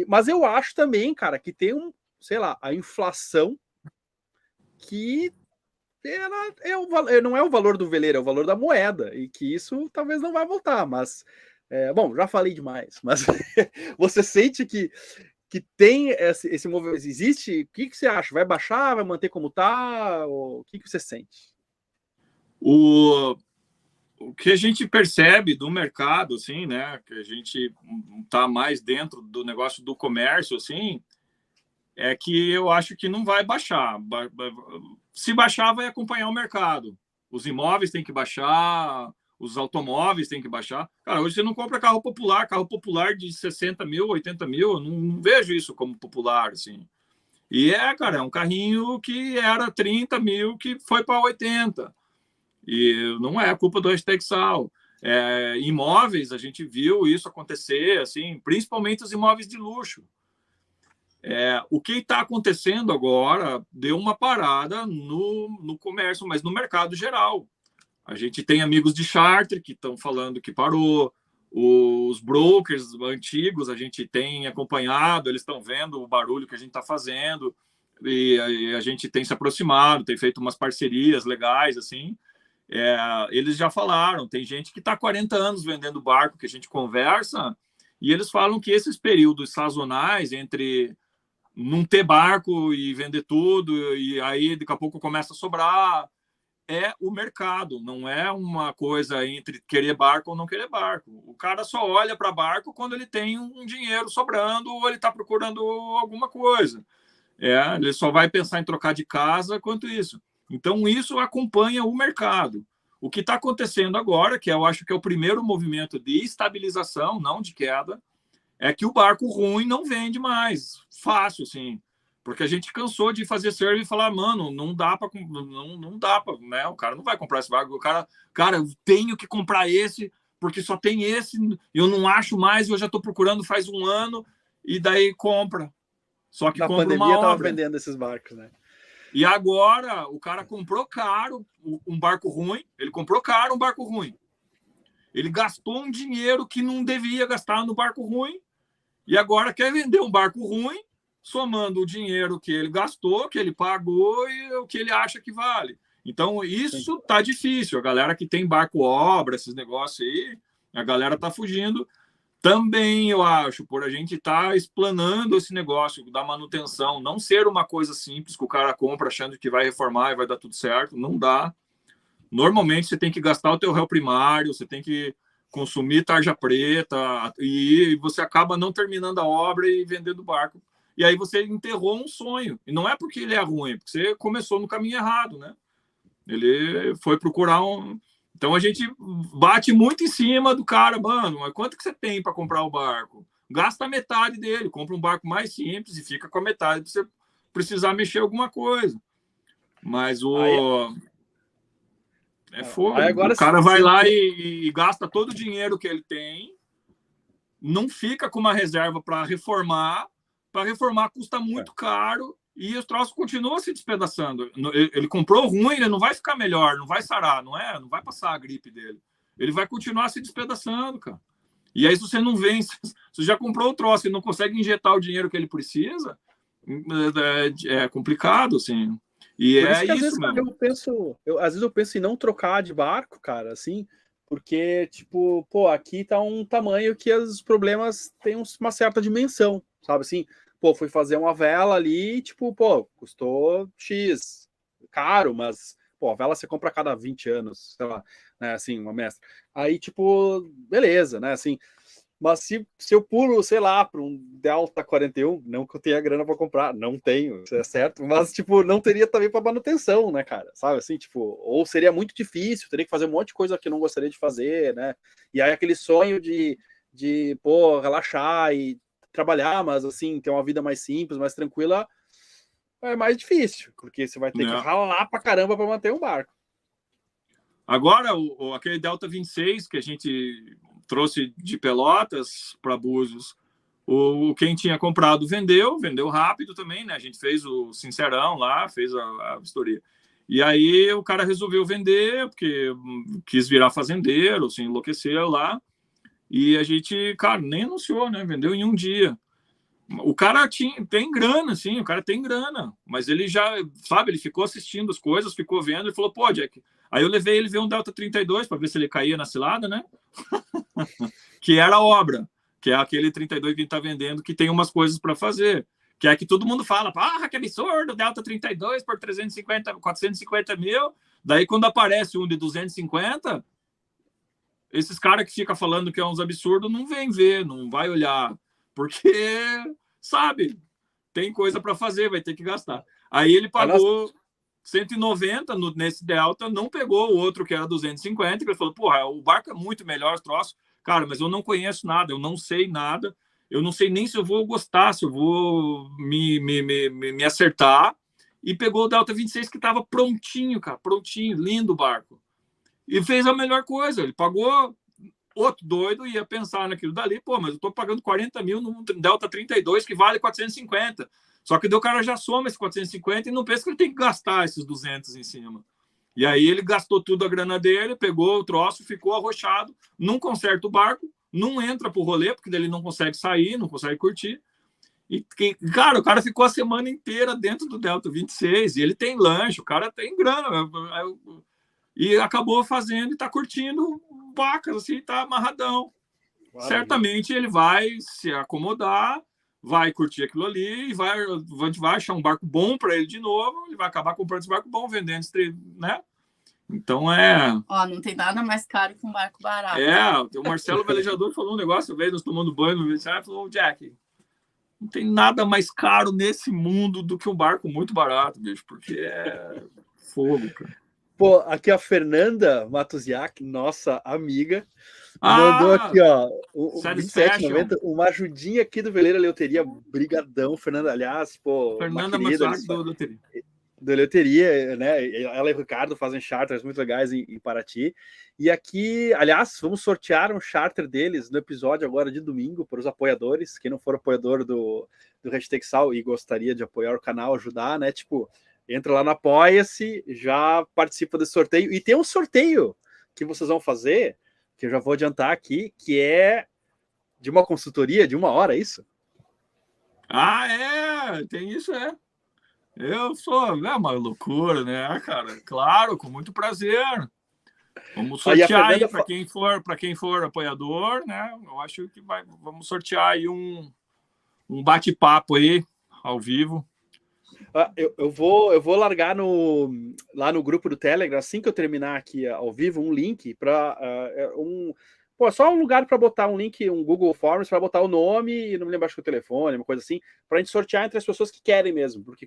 Mas eu acho também, cara, que tem sei lá, a inflação que não é o valor do veleiro, é o valor da moeda, e que isso talvez não vai voltar, mas bom, já falei demais, mas você sente que tem esse movimento, existe, o que você acha? Vai baixar, vai manter como tá? O que você sente? O que a gente percebe do mercado, assim, né, que a gente tá mais dentro do negócio do comércio, assim, é que eu acho que não vai baixar. Se baixar, vai acompanhar o mercado. Os imóveis têm que baixar, os automóveis têm que baixar. Cara, hoje você não compra carro popular de 60 mil, 80 mil, eu não vejo isso como popular, assim. E cara, é um carrinho que era 30 mil, que foi para 80. E não é culpa do hashtag Sal. Imóveis, a gente viu isso acontecer, assim, principalmente os imóveis de luxo. O que está acontecendo agora deu uma parada no comércio, mas no mercado geral. A gente tem amigos de charter que estão falando que parou, os brokers antigos a gente tem acompanhado, eles estão vendo o barulho que a gente está fazendo, e a gente tem se aproximado, tem feito umas parcerias legais, assim. Eles já falaram, tem gente que está há 40 anos vendendo barco, que a gente conversa, e eles falam que esses períodos sazonais entre não ter barco e vender tudo, e aí daqui a pouco começa a sobrar. É o mercado, não é uma coisa entre querer barco ou não querer barco. O cara só olha para barco quando ele tem um dinheiro sobrando ou ele está procurando alguma coisa. Ele só vai pensar em trocar de casa quanto isso. Então, isso acompanha o mercado. O que está acontecendo agora, que eu acho que é o primeiro movimento de estabilização, não de queda, é que o barco ruim não vende mais. Fácil, assim. Porque a gente cansou de fazer survey e falar, mano, não dá para, né? O cara não vai comprar esse barco. Cara, eu tenho que comprar esse, porque só tem esse, eu não acho mais, eu já estou procurando faz um ano, e daí compra. Só que Na compra pandemia uma tava obra. vendendo esses barcos, né? E agora o cara comprou caro um barco ruim, ele comprou caro um barco ruim. Ele gastou um dinheiro que não devia gastar no barco ruim, e agora quer vender um barco ruim, somando o dinheiro que ele gastou, que ele pagou e o que ele acha que vale. Então, isso tá difícil. A galera que tem barco obra, esses negócios aí, a galera tá fugindo. Também, eu acho, por a gente estar explanando esse negócio da manutenção, não ser uma coisa simples que o cara compra achando que vai reformar e vai dar tudo certo, não dá. Normalmente, você tem que gastar o teu réu primário, você tem que consumir tarja preta, e você acaba não terminando a obra e vendendo o barco. E aí você enterrou um sonho. E não é porque ele é ruim, porque você começou no caminho errado, né? Ele foi procurar um... Então a gente bate muito em cima do cara, mano, mas quanto que você tem para comprar o barco? Gasta a metade dele, compra um barco mais simples e fica com a metade para você precisar mexer alguma coisa. Mas é fogo. Agora, o cara vai lá e gasta todo o dinheiro que ele tem, não fica com uma reserva para reformar. Para reformar custa muito caro e os troços continuam se despedaçando. Ele comprou ruim, ele não vai ficar melhor, não vai sarar, não vai passar a gripe dele. Ele vai continuar se despedaçando, cara. E aí, se você não vence, você já comprou o troço e não consegue injetar o dinheiro que ele precisa, é complicado, assim. E por é isso que, isso, às vezes eu penso em não trocar de barco, cara, assim, porque, tipo, pô, aqui tá um tamanho que os problemas têm uma certa dimensão, sabe, assim, pô, fui fazer uma vela ali, tipo, pô, custou X, caro, mas, pô, a vela você compra a cada 20 anos, sei lá, né, assim, uma mestra. Aí, tipo, beleza, né, assim, mas se eu pulo, sei lá, para um Delta 41, não que eu tenha grana para comprar, não tenho, isso é certo, mas, tipo, não teria também para manutenção, né, cara, sabe, assim, tipo, ou seria muito difícil, teria que fazer um monte de coisa que eu não gostaria de fazer, né, e aí aquele sonho de pô, relaxar e trabalhar, mas, assim, ter uma vida mais simples, mais tranquila, é mais difícil, porque você vai ter que ralar pra caramba para manter um barco. Agora, aquele Delta 26 que a gente trouxe de Pelotas para Búzios, quem tinha comprado vendeu rápido também, né? A gente fez o sincerão lá, fez a vistoria. E aí o cara resolveu vender, porque quis virar fazendeiro, se enlouqueceu lá. E a gente, cara, nem anunciou, né? Vendeu em um dia. O cara tem grana, sim, o cara tem grana, mas ele já, sabe, ele ficou assistindo as coisas, ficou vendo e falou, pô, Jack. Aí eu levei ele ver um Delta 32 para ver se ele caía na cilada, né? Que era a obra, que é aquele 32 que a gente tá vendendo, que tem umas coisas para fazer, que é que todo mundo fala, que absurdo, Delta 32 por 350, 450 mil. Daí quando aparece um de 250, esses caras que ficam falando que é uns absurdos não vêm ver, não vai olhar, porque, sabe, tem coisa para fazer, vai ter que gastar. Aí ele pagou 190 nesse Delta, não pegou o outro que era 250, que ele falou, porra, o barco é muito melhor, os troços. Cara, mas eu não conheço nada, eu não sei nada, eu não sei nem se eu vou gostar, se eu vou me acertar. E pegou o Delta 26 que estava prontinho, cara, prontinho, lindo o barco. E fez a melhor coisa, ele pagou. Outro doido ia pensar naquilo dali, pô, mas eu tô pagando 40 mil num Delta 32 que vale 450. Só que o cara já soma esse 450 e não pensa que ele tem que gastar esses 200 em cima. E aí ele gastou tudo a grana dele, pegou o troço, ficou arrochado, não conserta o barco, não entra pro rolê, porque ele não consegue sair, não consegue curtir. E, cara, o cara ficou a semana inteira dentro do Delta 26, e ele tem lanche, o cara tem grana, e acabou fazendo e tá curtindo vacas, assim, tá amarradão. Maravilha. Certamente ele vai se acomodar, vai curtir aquilo ali e a gente vai achar um barco bom para ele de novo, ele vai acabar comprando esse barco bom, vendendo, né? Então não tem nada mais caro que um barco barato. O Marcelo Velejador falou um negócio, veio nós tomando banho no vestiário, falou, Jack, não tem nada mais caro nesse mundo do que um barco muito barato, bicho, porque é fogo, cara. Pô, aqui a Fernanda Matuziak, nossa amiga, mandou aqui, ó, o 27,90, uma ajudinha aqui do Veleira Eleuteria, brigadão, Fernanda, aliás, pô, Fernanda Matuziak do Eleuteria. Do Eleuteria, né? Ela e o Ricardo fazem charters muito legais em Paraty. E aqui, aliás, vamos sortear um charter deles no episódio agora de domingo para os apoiadores. Quem não for apoiador do Hashtag Sal e gostaria de apoiar o canal, ajudar, né? Tipo, entra lá no Apoia-se, já participa desse sorteio. E tem um sorteio que vocês vão fazer, que eu já vou adiantar aqui, que é de uma consultoria de 1 hora, é isso? Tem isso, Eu sou, é uma loucura, né, cara? Claro, com muito prazer. Vamos sortear aí para quem for apoiador, né? Eu acho que vamos sortear aí um bate-papo aí ao vivo. Eu vou largar lá no grupo do Telegram, assim que eu terminar aqui ao vivo, um link para só um lugar para botar um link, um Google Forms, para botar o nome e não me lembro, acho que o telefone, uma coisa assim, para a gente sortear entre as pessoas que querem mesmo, porque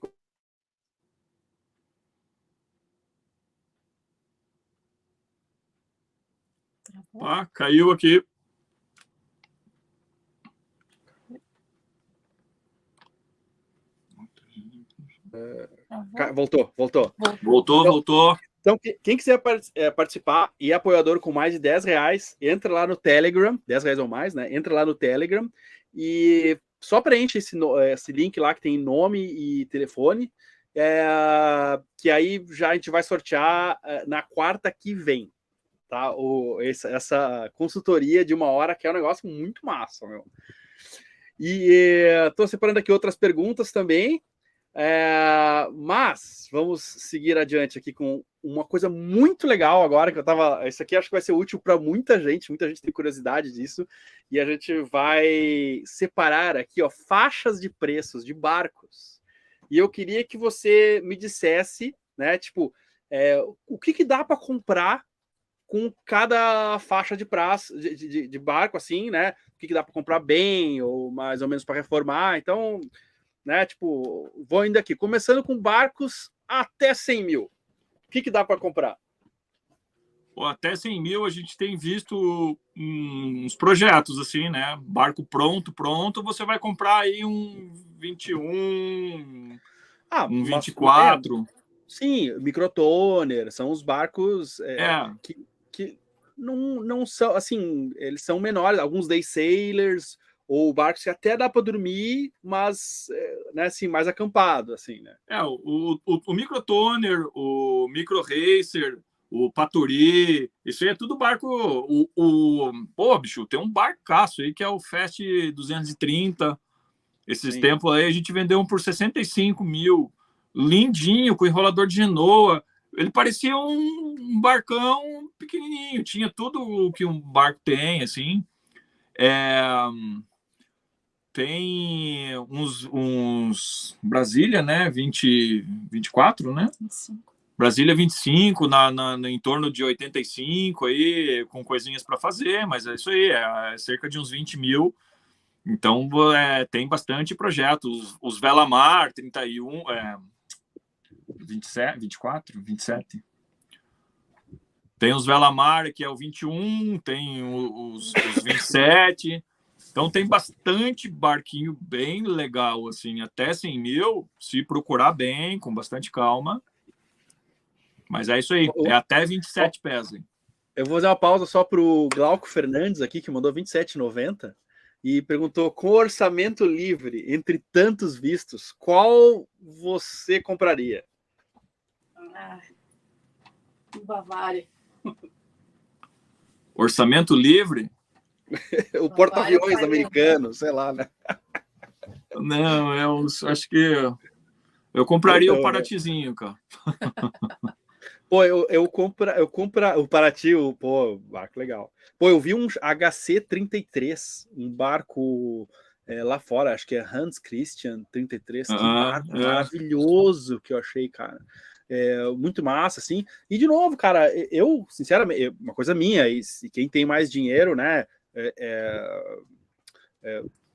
caiu aqui. Voltou. Então, quem quiser participar e é apoiador com mais de R$10, entra lá no Telegram, R$10 ou mais, né? Entra lá no Telegram e só preenche esse link lá que tem nome e telefone, que aí já a gente vai sortear na quarta que vem. Tá? Essa consultoria de 1 hora, que é um negócio muito massa, meu. E estou separando aqui outras perguntas também, mas vamos seguir adiante aqui com uma coisa muito legal agora, que isso aqui acho que vai ser útil para muita gente tem curiosidade disso, e a gente vai separar aqui, ó, faixas de preços de barcos. E eu queria que você me dissesse, né, tipo, o que dá para comprar com cada faixa de prazo de barco, assim, né? O que dá para comprar bem, ou mais ou menos para reformar. Então, né, tipo, vou indo aqui. Começando com barcos até 100 mil. O que dá para comprar? Até 100 mil a gente tem visto uns projetos, assim, né? Barco pronto, você vai comprar aí um 21, um 24. Sim, microtoner, são os barcos que não são, assim, eles são menores, alguns day sailors, ou barcos que até dá para dormir, mas, né, assim, mais acampado, assim, né? O microtoner, o micro racer, o Paturi, isso aí é tudo barco. Bicho, tem um barcaço aí que é o Fast 230. Esses tempos aí a gente vendeu um por 65 mil, lindinho, com enrolador de Genoa. Ele parecia um barcão pequenininho, tinha tudo o que um barco tem, assim. Tem uns Brasília, né? 24, né? 25. Brasília 25, em torno de 85 aí, com coisinhas para fazer, mas é isso aí, é cerca de uns 20 mil. Então, tem bastante projetos. Os Velamar, 31, 27, 24, 27. Tem os Velamar, que é o 21, tem os 27. Então, tem bastante barquinho bem legal, assim, até 100 mil, se procurar bem, com bastante calma. Mas é isso aí, é até 27 pés. Hein? Eu vou fazer uma pausa só para o Glauco Fernandes aqui, que mandou 27,90 e perguntou: com orçamento livre, entre tantos vistos, qual você compraria? Bavária. Orçamento livre? O porta-aviões americano, sei lá, né? Não, eu acho que eu compraria o Paratizinho, cara. Pô, eu compro o Paraty, barco legal. Pô, eu vi um HC-33, um barco lá fora, acho que é Hans Christian 33, que barco maravilhoso que eu achei, cara. Muito massa, assim. E, de novo, cara, eu, sinceramente, uma coisa minha, e quem tem mais dinheiro, né,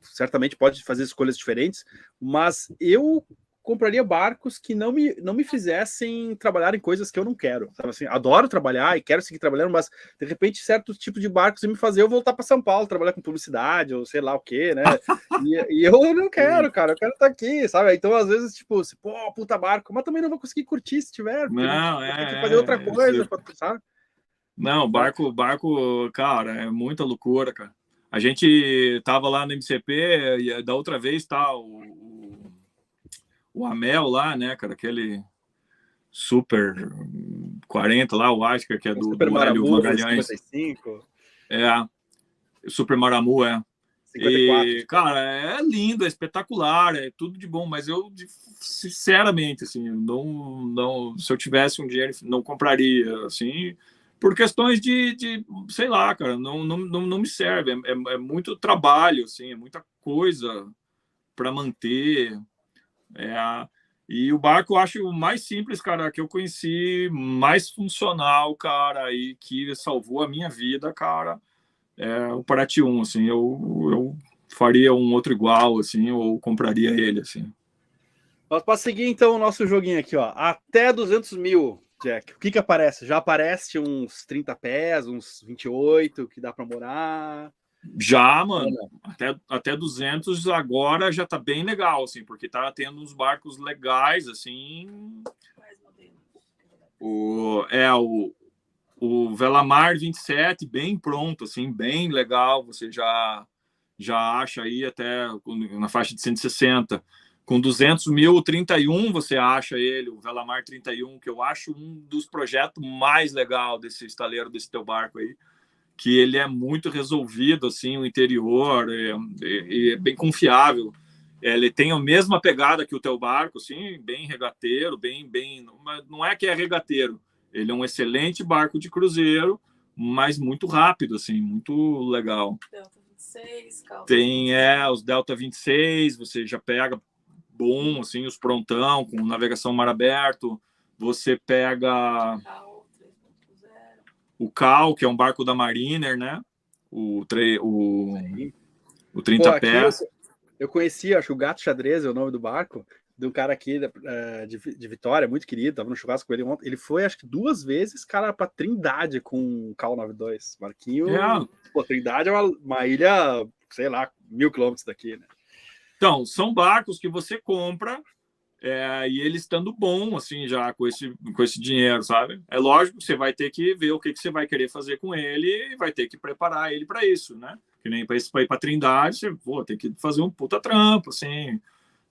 certamente pode fazer escolhas diferentes, mas eu compraria barcos que não me fizessem trabalhar em coisas que eu não quero, sabe assim? Adoro trabalhar e quero seguir trabalhando, mas de repente certos tipos de barcos me fazer eu voltar para São Paulo, trabalhar com publicidade ou sei lá o que, né? E eu não quero, cara, eu quero estar aqui, sabe? Então às vezes tipo, pô, puta barco, mas também não vou conseguir curtir se tiver, porque não, tem que fazer outra coisa, sabe? Não, barco, cara, é muita loucura, cara. A gente tava lá no MCP e da outra vez tá o Amel lá, né, cara, aquele Super 40 lá, o Asca, que é do Hélio Magalhães. 55. Super Maramu, 54. E, cara, é lindo, é espetacular, é tudo de bom, mas eu, sinceramente, assim, não, se eu tivesse um dinheiro, não compraria, assim, por questões de sei lá, cara, não me serve, é muito trabalho, assim, é muita coisa para manter, e o barco eu acho o mais simples, cara, que eu conheci, mais funcional, cara, e que salvou a minha vida, cara, o Paraty 1, assim, eu faria um outro igual, assim, ou compraria ele, assim. Para seguir, então, o nosso joguinho aqui, ó, até 200 mil, Jack, o que aparece? Já aparece uns 30 pés, uns 28, que dá para morar? Já, mano, até 200 agora já tá bem legal, assim, porque tá tendo uns barcos legais, assim. O Velamar 27, bem pronto, assim, bem legal, você já acha aí até na faixa de 160. Com 200 mil, 31, você acha ele, o Velamar 31, que eu acho um dos projetos mais legais desse estaleiro, desse teu barco aí, que ele é muito resolvido, assim, o interior, é bem confiável. Ele tem a mesma pegada que o teu barco, assim, bem regateiro, bem, não é que é regateiro, ele é um excelente barco de cruzeiro, mas muito rápido, assim, muito legal. Delta 26, tem os Delta 26, você já pega bom, assim, os prontão, com navegação mar aberto, você pega o Cal, que é um barco da Mariner, né? O 30 pés. Eu conheci, acho que o Gato Xadrez é o nome do barco, de um cara aqui de Vitória, muito querido, tava no churrasco com ele ontem. Ele foi, acho que 2 vezes, cara, pra Trindade com o Cal 92. Marquinho, pô, Trindade é uma ilha, sei lá, 1000 quilômetros daqui, né? Então, são barcos que você compra e ele estando bom, assim, já com esse dinheiro, sabe? É lógico que você vai ter que ver o que você vai querer fazer com ele e vai ter que preparar ele para isso, né? Que nem para ir para Trindade, você tem que fazer um puta trampo, assim,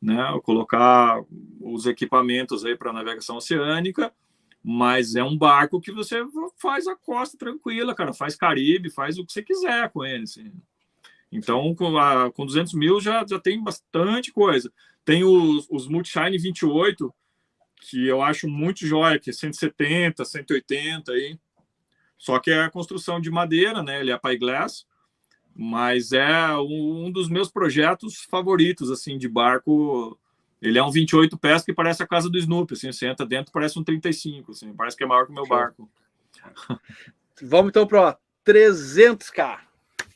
né? Colocar os equipamentos aí para navegação oceânica, mas é um barco que você faz a costa tranquila, cara, faz Caribe, faz o que você quiser com ele, assim. Então, com 200 mil já tem bastante coisa. Tem os Multishine 28, que eu acho muito jóia, que é 170, 180 aí. Só que é a construção de madeira, né? Ele é Paiglass, mas é um dos meus projetos favoritos, assim, de barco. Ele é um 28 pés que parece a casa do Snoopy, assim, você entra dentro, parece um 35, assim, parece que é maior que o meu barco. Vamos então para 300K.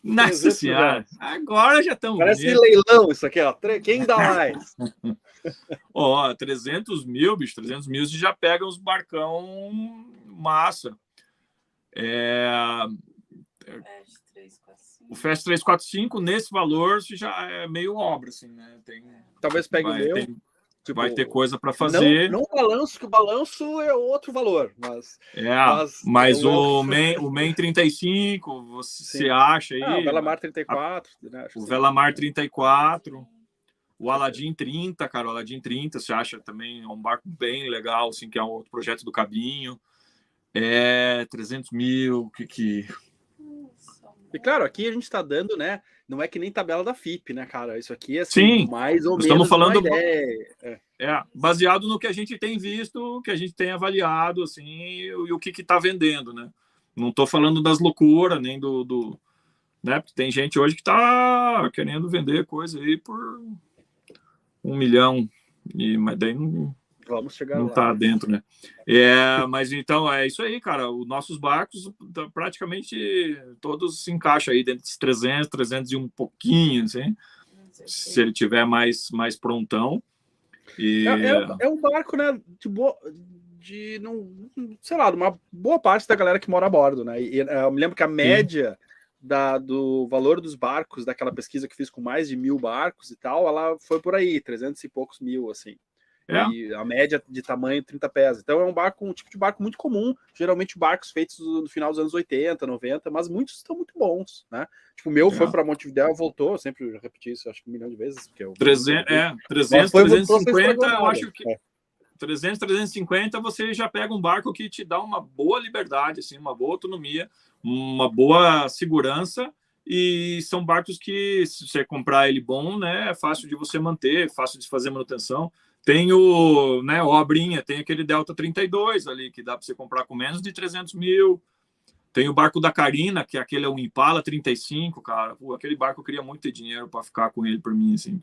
Nossa senhora, agora já estão. Parece leilão isso aqui, ó. Quem dá mais? 300 mil, bicho, 300 mil você já pega uns barcão massa. O Fast 345, nesse valor, já é meio obra, assim, né? Talvez pegue o meu. Vai ter coisa para fazer. Não balanço, que o balanço é outro valor, mas... mas o Man 35, você acha aí... o Velamar 34. Né? O Velamar 34, o Aladdin 30, cara, o Aladdin 30, você acha também, é um barco bem legal, assim, que é um outro projeto do Cabinho. 300 mil, E claro, aqui a gente está dando, né? Não é que nem tabela da FIP, né, cara? Isso aqui é assim, sim, mais ou menos estamos falando uma ideia. Baseado no que a gente tem visto, que a gente tem avaliado, assim, e o que está vendendo, né? Não estou falando das loucuras, nem né? Porque tem gente hoje que está querendo vender coisa aí por 1 milhão, mas daí Vamos chegar não lá. tá dentro, né? Mas então é isso aí, cara. Os nossos barcos praticamente todos se encaixam aí dentro de 300 e um pouquinho, assim, se ele tiver mais prontão. É um barco, né, sei lá, de uma boa parte da galera que mora a bordo, né? E eu me lembro que a média do valor dos barcos, daquela pesquisa que fiz com mais de 1.000 barcos e tal, ela foi por aí, 300 e poucos mil, assim. E a média de tamanho 30 pés. Então é um tipo de barco muito comum, geralmente barcos feitos no final dos anos 80, 90, mas muitos estão muito bons, né? Tipo, o meu foi para Montevidéu, voltou, eu sempre repeti isso, acho que 1 milhão de vezes. Porque 300, 350, eu acho que 300, 350 você já pega um barco que te dá uma boa liberdade, assim, uma boa autonomia, uma boa segurança, e são barcos que, se você comprar ele bom, né, é fácil de você manter, fácil de fazer manutenção. Tem o Obrinha, tem aquele Delta 32 ali, que dá para você comprar com menos de 300 mil. Tem o barco da Carina, que aquele é um Impala 35, cara. Pô, aquele barco eu queria muito ter dinheiro para ficar com ele por mim, assim.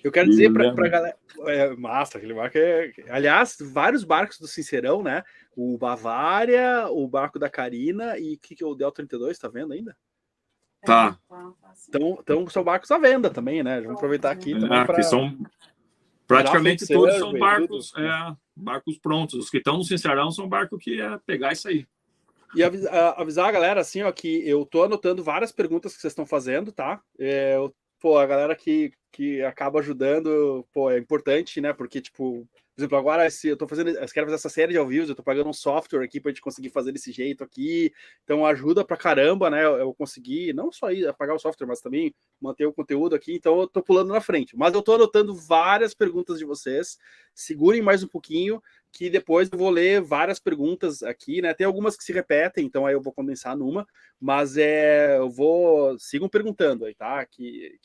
Eu quero dizer para galera, massa, aquele barco aliás, vários barcos do Sincerão, né? O Bavária, o barco da Carina e que é o Delta 32, tá vendo ainda? Tá. Então são barcos à venda também, né? Vamos aproveitar aqui também para são praticamente todos são barcos, barcos prontos. Os que estão no Sincerão são barcos que é pegar isso aí. E avisar a galera, assim, ó, que eu tô anotando várias perguntas que vocês estão fazendo, tá? A galera que acaba ajudando, é importante, né? Porque, tipo, por exemplo, agora eu quero fazer essa série de ao vivo, eu tô pagando um software aqui pra gente conseguir fazer desse jeito aqui, então ajuda pra caramba, né? Eu conseguir, não só pagar o software, mas também manter o conteúdo aqui, então eu tô pulando na frente. Mas eu tô anotando várias perguntas de vocês, segurem mais um pouquinho, que depois eu vou ler várias perguntas aqui, né? Tem algumas que se repetem, então aí eu vou condensar numa, mas sigam perguntando aí, tá? Que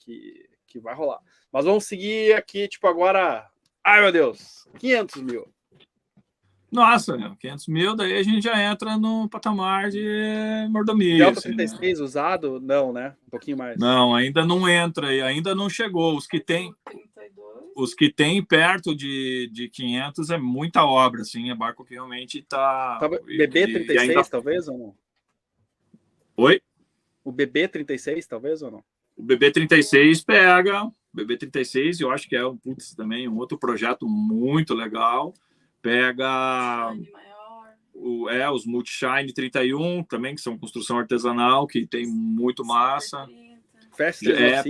vai rolar. Mas vamos seguir aqui, tipo, agora. Ai, meu Deus! 500 mil. Nossa, 500 mil, daí a gente já entra no patamar de mordomia. Delta 36 né? Usado? Não, né? Um pouquinho mais. Não, ainda não entra, ainda não chegou. Os que tem perto de 500 é muita obra, assim, é barco que realmente está... BB36 ainda... talvez, ou não? Oi? O BB36 talvez, ou não? O BB36 pega, o BB36 eu acho que é também um outro projeto muito legal, pega os Multishine 31 também, que são construção artesanal, que tem muito massa.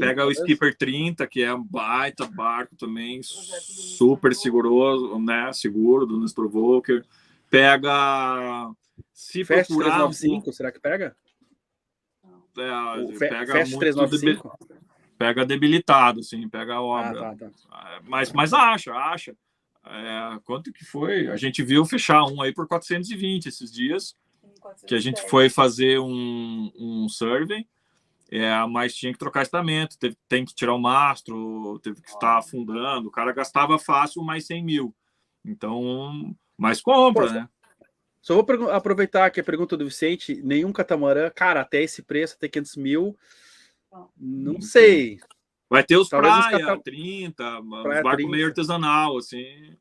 Pega o Skipper 30, que é um baita barco também, super seguroso, né? Seguro, do Nestor Volker. Pega. Se Fast procurar. 395, será que pega? Pega Fast muito 395? Pega debilitado, sim, pega a obra. Tá. Mas acha. Quanto que foi? A gente viu fechar um aí por 420 esses dias, que a gente foi fazer um survey. Mas tinha que trocar estamento, tem que tirar o mastro, teve que estar afundando. O cara gastava fácil mais 100 mil. Então, mas compra, né? Só vou aproveitar aqui a pergunta do Vicente. Nenhum catamarã, cara, até esse preço, até 500 mil, não sei. Vai ter os praia 30, os barcos meio artesanal, assim.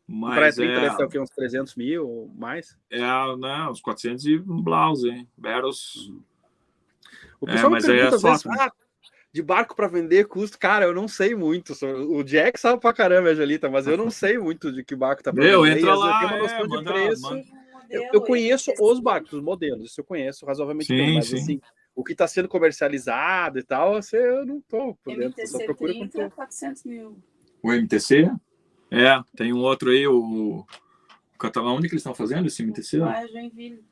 Mas praia 30 deve ter o quê? Uns 300 mil ou mais? Né, uns 400 e um blaus, hein? Beros. O pessoal me pergunta às vezes, de barco para vender custo, cara, eu não sei muito. O Jack sabe pra caramba, Angelita, mas eu não sei muito de que barco tá para vender. Entra lá, eu tenho uma noção de preço. Eu conheço os barcos, os modelos, isso eu conheço razoavelmente bem, mas assim, o que está sendo comercializado e tal, eu não tô por dentro. MTC só procuro 30, 400 mil. O MTC? Tem um outro aí, o Catalão. Onde que eles estão fazendo esse MTC? Joinville.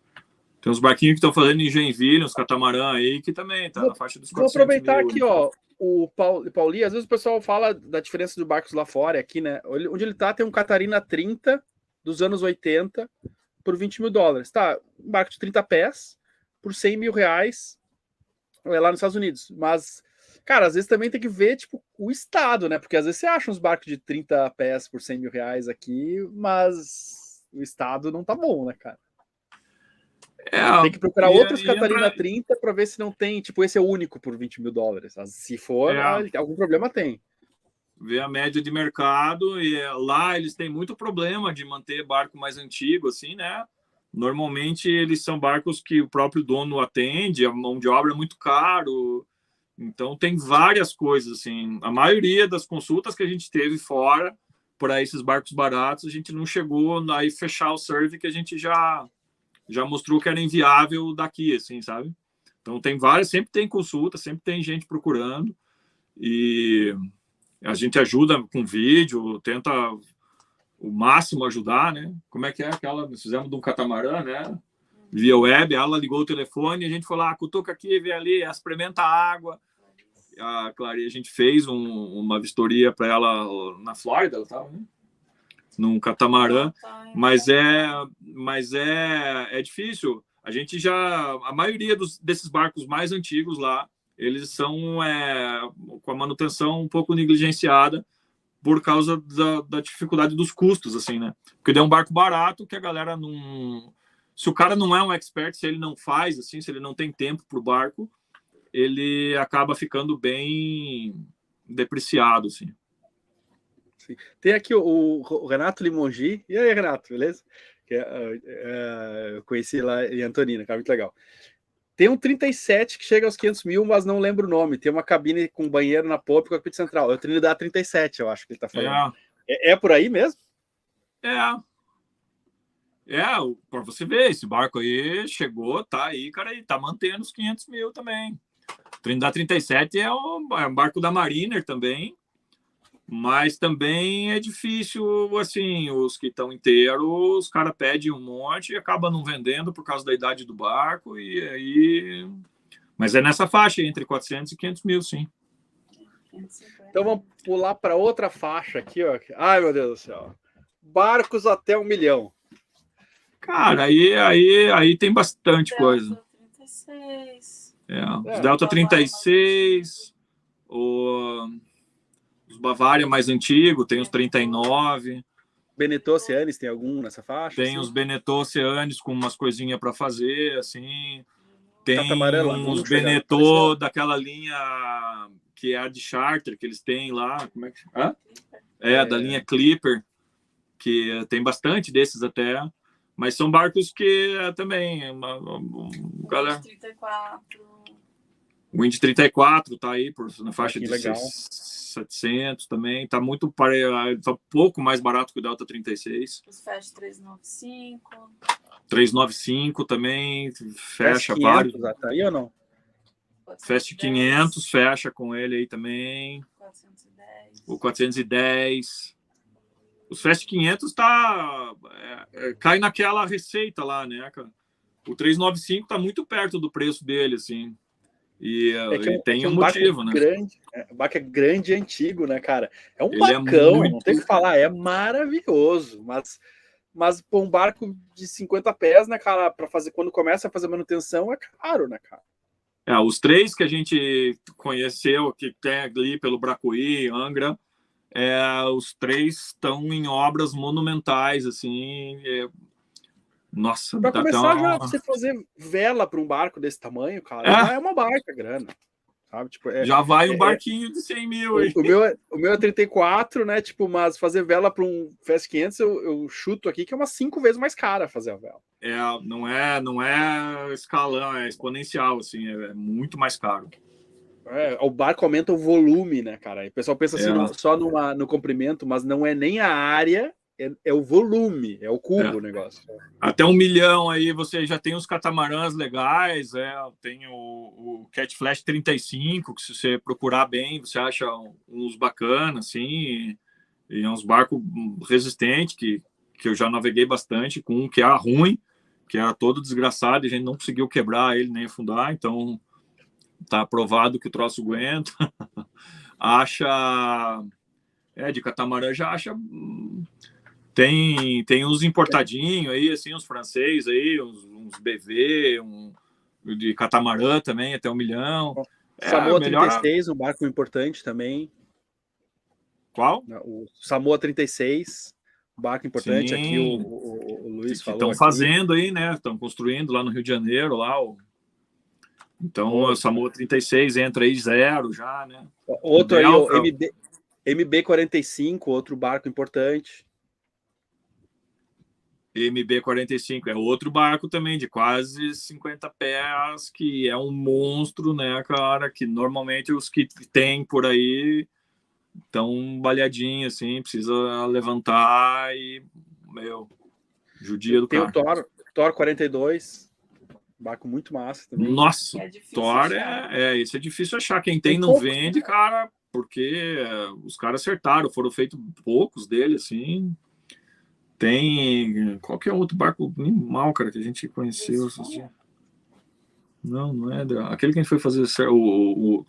Tem uns barquinhos que estão fazendo em Joinville, uns catamarã aí, que também tá na faixa dos 400 mil. Vou aproveitar mil, aqui, ó, o Pauli, às vezes o pessoal fala da diferença de barcos lá fora, aqui, né? Onde ele tá, tem um Catarina 30 dos anos 80 por 20 mil dólares. Tá, um barco de 30 pés por 100 mil reais lá nos Estados Unidos. Mas, cara, às vezes também tem que ver, tipo, o estado, né? Porque às vezes você acha uns barcos de 30 pés por 100 mil reais aqui, mas o estado não tá bom, né, cara? Tem que procurar outros Catarina 30 para ver se não tem, tipo, esse é o único por $20 mil. Se for, algum problema tem. Ver a média de mercado, e lá eles têm muito problema de manter barco mais antigo, assim, né? Normalmente eles são barcos que o próprio dono atende, a mão de obra é muito caro, então tem várias coisas, assim. A maioria das consultas que a gente teve fora para esses barcos baratos, a gente não chegou a fechar o survey, que a gente já mostrou que era inviável daqui, assim, sabe? Então tem várias, sempre tem consulta, sempre tem gente procurando, e a gente ajuda com vídeo, tenta o máximo ajudar, né? Como é que é aquela? Nós fizemos de um catamarã, né? Via web, ela ligou o telefone, a gente foi lá, cutuca aqui, vê ali, experimenta a água. A Clarinha, a gente fez uma vistoria para ela na Flórida, ela estava, né? Num catamarã, mas é difícil. A gente a maioria desses barcos mais antigos lá, eles são com a manutenção um pouco negligenciada por causa da dificuldade dos custos, assim, né? Porque é um barco barato que a galera não... Se o cara não é um expert, se ele não faz, assim, se ele não tem tempo para o barco, ele acaba ficando bem depreciado, assim. Sim. Tem aqui o Renato Limongi. E aí, Renato, beleza? Eu conheci lá em Antonina, cara, muito legal. Tem um 37 que chega aos 500 mil, mas não lembro o nome. Tem uma cabine com banheiro na popa e cockpit central. É o Trinidad 37, eu acho que ele tá falando. É por aí mesmo? Para você ver, esse barco aí chegou, tá aí, cara, e tá mantendo os 500 mil também. Trinidad 37 é um barco da Mariner também, mas também é difícil, assim, os que estão inteiros, os caras pedem um monte e acabam não vendendo por causa da idade do barco, e aí... Mas é nessa faixa, entre 400 e 500 mil, sim. Então vamos pular para outra faixa aqui, ó. Ai, meu Deus do céu. Barcos até 1 milhão. Cara, aí tem bastante Delta coisa. 36. Os Delta 36, os Bavaria mais antigos, tem os 39. Beneteau Oceanes, tem algum nessa faixa? Tem os Beneteau Oceanes com umas coisinhas para fazer, assim. Tem uns Beneteau daquela linha que é a de charter, que eles têm lá. Como é que chama? Da linha Clipper, que tem bastante desses até. Mas são barcos que também... galera... O Wind 34 tá aí na faixa de 700 também. Tá muito tá um pouco mais barato que o Delta 36. Os Fast 395. 395 também. Fecha 500, vários. Tá aí ou não? Fast 500 fecha com ele aí também. 410. O 410. Os Fast 500 cai naquela receita lá, né, cara? O 395 tá muito perto do preço dele, assim. E tem um motivo, né? O barco é grande e antigo, né, cara? É um barcão, não tem o que falar, é maravilhoso. Mas pô, um barco de 50 pés, né, cara, para fazer, quando começa a fazer manutenção, é caro, né, cara? Os 3 que a gente conheceu, que tem ali pelo Bracuí, Angra, os 3 estão em obras monumentais, assim. Nossa, para começar, já você fazer vela para um barco desse tamanho, cara, já é uma baita grana, sabe? Tipo, já vai um barquinho de 100 mil aí. O meu é 34, né? Tipo, mas fazer vela para um Fast 500, eu chuto aqui que é umas 5 vezes mais cara fazer a vela. Não é escalão, é exponencial, assim, é muito mais caro. O barco aumenta o volume, né, cara? E o pessoal pensa assim, só no comprimento, mas não é nem a área, é o volume, é o cubo o negócio. Até 1 milhão aí você já tem os catamarãs legais, tem o Cat Flash 35, que se você procurar bem, você acha uns bacanas, assim, e é uns barcos resistentes, que eu já naveguei bastante, com um que era ruim, que era todo desgraçado, e a gente não conseguiu quebrar ele nem afundar, então tá provado que o troço aguenta. De catamarã já acha... Tem uns importadinhos aí, assim, uns franceses aí, uns BV, de catamarã também, até 1 milhão. Samoa 36, um barco importante também. Qual? O Samoa 36, um barco importante. Sim. Aqui o Luiz falou. Estão fazendo aí, né? Estão construindo lá no Rio de Janeiro, lá. Então, o Samoa 36 entra aí 0 já, né? Outro aí, o MB-45, outro barco importante. MB-45 é outro barco também de quase 50 pés, que é um monstro, né, cara? Que normalmente os que tem por aí estão balhadinhos, assim, precisa levantar e, judia do cara. Tem o Thor 42, barco muito massa também. Nossa, Thor isso é difícil achar. Quem tem não vende, cara, porque os caras acertaram, foram feitos poucos dele, assim. Tem qualquer outro barco animal, cara, que a gente conheceu esses dias. Não é aquele que a gente foi fazer o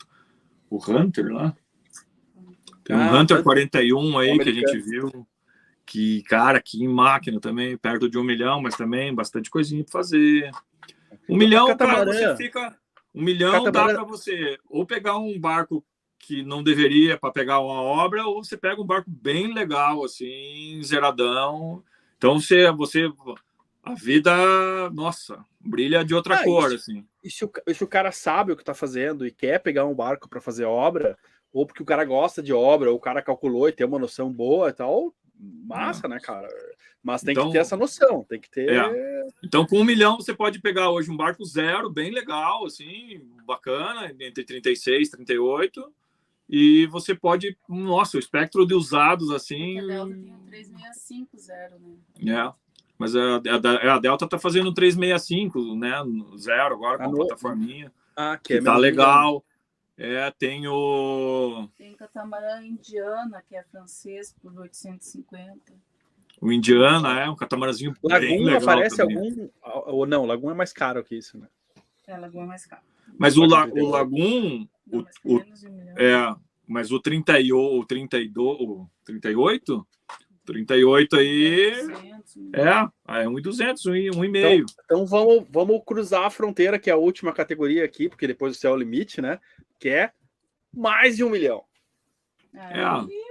Hunter lá. Tem um Hunter 41 aí que a gente viu. Que, cara, que máquina também, perto de 1 milhão, mas também bastante coisinha para fazer. 1 milhão, cara, você fica. 1 milhão dá para você ou pegar um barco que não deveria para pegar uma obra, ou você pega um barco bem legal, assim, zeradão. Então você a vida, nossa, brilha de outra cor, assim. E se o cara sabe o que tá fazendo e quer pegar um barco para fazer obra, ou porque o cara gosta de obra, ou o cara calculou e tem uma noção boa e tal, massa, né, cara? Mas tem que ter essa noção, tem que ter... Então, com 1 milhão, você pode pegar hoje um barco zero, bem legal, assim, bacana, entre 36 e 38, e você pode... Nossa, o espectro de usados, assim... A Delta tem um 365 zero, né? Mas a Delta tá fazendo 365, né, zero agora, com a plataforminha, que tá legal. Tem o catamarã Indiana, que é francês, por 850. O Indiana um catamarãzinho bem legal. Aparece também. Ou não, Lagoon é mais caro que isso, né? Lagoon é mais caro. Mas o Lagoon... mas o 38... 38 aí... É 1.200, 1.500. Então vamos cruzar a fronteira, que é a última categoria aqui, porque depois o céu é o limite, né? Que é mais de 1 milhão.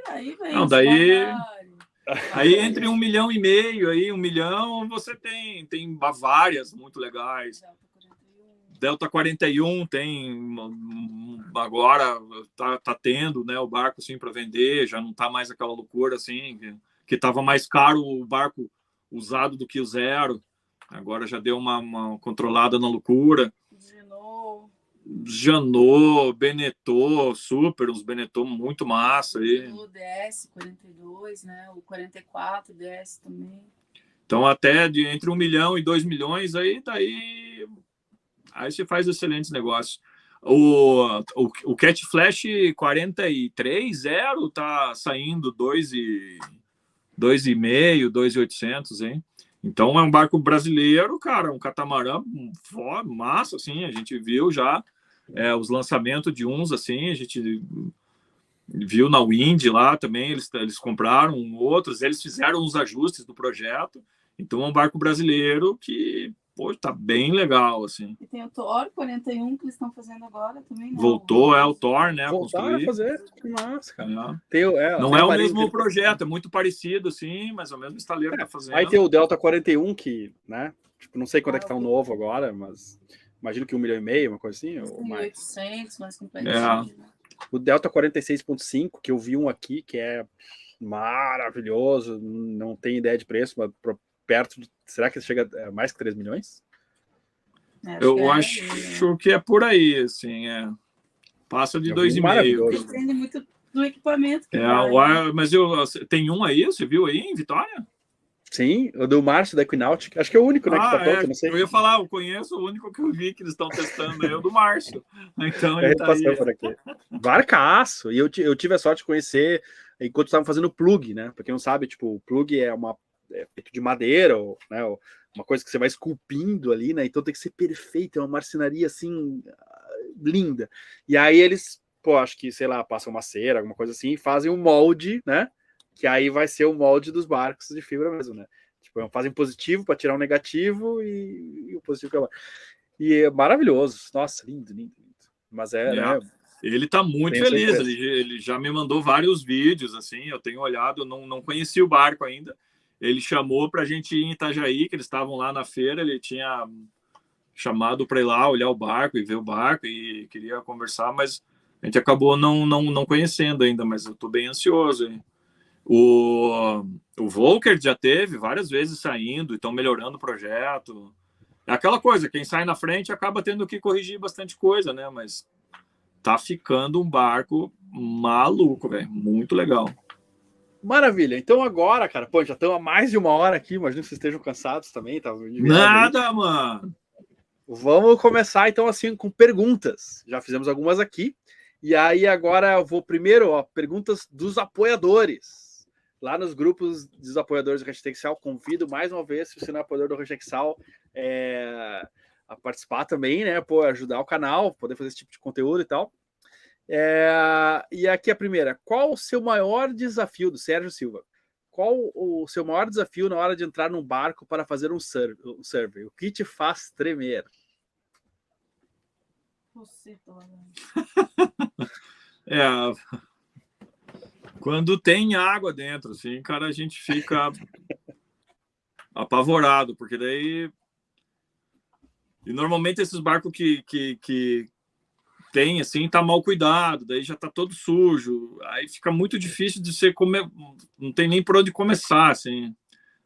Aí vem. Não, daí... Aí entre 1,5 milhão aí 1 milhão, você tem várias muito legais. Delta 41 tem agora tá tendo, né, o barco assim para vender, já não tá mais aquela loucura assim que tava mais caro o barco usado do que o zero. Agora já deu uma controlada na loucura. Janot, Beneteau, super, uns Beneteau muito massa aí. O DS 42, né? O 44 DS também. Então até entre 1 milhão e 2 milhões aí você faz excelentes negócios. O Cat Flash 43 zero tá saindo 2,5, 2.800, hein? Então é um barco brasileiro, cara, um catamarã massa, assim, a gente viu já os lançamentos de uns, assim, a gente viu na Wind lá também, eles compraram outros, eles fizeram os ajustes do projeto, então é um barco brasileiro que, pô, tá bem legal, assim. E tem o Thor 41 que eles estão fazendo agora também, né? Voltou, o Thor, né? Voltar a fazer, que massa, cara. Não é o mesmo projeto, é muito parecido, assim, mas é o mesmo estaleiro que tá fazendo. Aí tem o Delta 41, que, né, tipo, não sei quando é que tá o novo agora, mas imagino que 1,5 milhão, uma coisa assim, ou mais. 1.800, mais completinho. O Delta 46.5, que eu vi um aqui, que é maravilhoso, não tenho ideia de preço, mas perto de... Será que chega a mais que 3 milhões? Eu acho que é por aí, assim, passa de 2,5. Depende muito do equipamento que mas tem um aí, você viu aí em Vitória? Sim, o do Márcio da Equinautic. Acho que é o único, né, que tá pronto, não sei. Eu ia falar, eu conheço o único que eu vi que eles estão testando é o do Márcio. Então ele tá aí. Por aqui. Barcaço! E eu tive a sorte de conhecer enquanto estavam fazendo plug, né? Pra quem não sabe, tipo, o plug é feito de madeira, né? Uma coisa que você vai esculpindo ali, né? Então tem que ser perfeito, é uma marcenaria assim linda. E aí eles, acho que, sei lá, passam uma cera, alguma coisa assim, e fazem um molde, né? Que aí vai ser o molde dos barcos de fibra mesmo, né? Tipo, fazem positivo para tirar o negativo e o positivo que é lá. E é maravilhoso. Nossa, lindo, lindo, lindo. Mas né? Ele tá muito feliz, ele já me mandou vários vídeos, assim, eu tenho olhado, não conheci o barco ainda. ele chamou para a gente ir em Itajaí, que eles estavam lá na feira, ele tinha chamado para ir lá olhar o barco e ver o barco e queria conversar, mas a gente acabou não conhecendo ainda, mas eu estou bem ansioso. Hein? O Volker já teve várias vezes saindo e estão melhorando o projeto. É aquela coisa, quem sai na frente acaba tendo que corrigir bastante coisa, né? Mas tá ficando um barco maluco, velho. Muito legal. Maravilha. Então agora, cara, pô, já estamos há mais de 1 hora aqui, imagino que vocês estejam cansados também, tá? Nada, aí. Mano. Vamos começar então assim com perguntas. Já fizemos algumas aqui. E aí agora eu vou primeiro, ó, perguntas dos apoiadores. Lá nos grupos dos apoiadores do Hashtag Sal, convido mais uma vez, se você não é apoiador do Hashtag Sal, a participar também, né? Pô, ajudar o canal, poder fazer esse tipo de conteúdo e tal. E aqui a primeira. Qual o seu maior desafio, do Sérgio Silva? Qual o seu maior desafio na hora de entrar num barco para fazer um survey? O que te faz tremer? Você, quando tem água dentro, assim, cara, a gente fica apavorado, porque daí... E normalmente esses barcos que tem, assim, tá mal cuidado, daí já tá todo sujo, aí fica muito difícil de você comer, não tem nem por onde começar, assim.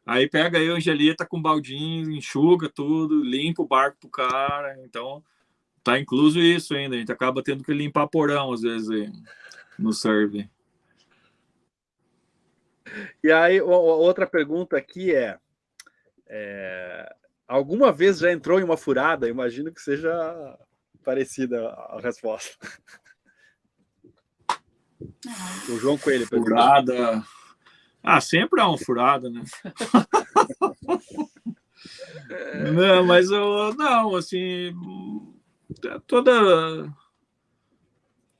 Aí pega aí a Angelita com um baldinho, enxuga tudo, limpa o barco pro cara, então tá incluso isso ainda, a gente acaba tendo que limpar porão, às vezes, aí, no survey. E aí, outra pergunta aqui alguma vez já entrou em uma furada? Imagino que seja parecida a resposta. O João Coelho. Furada. Sempre é uma furada, né? Não, mas não, assim, toda...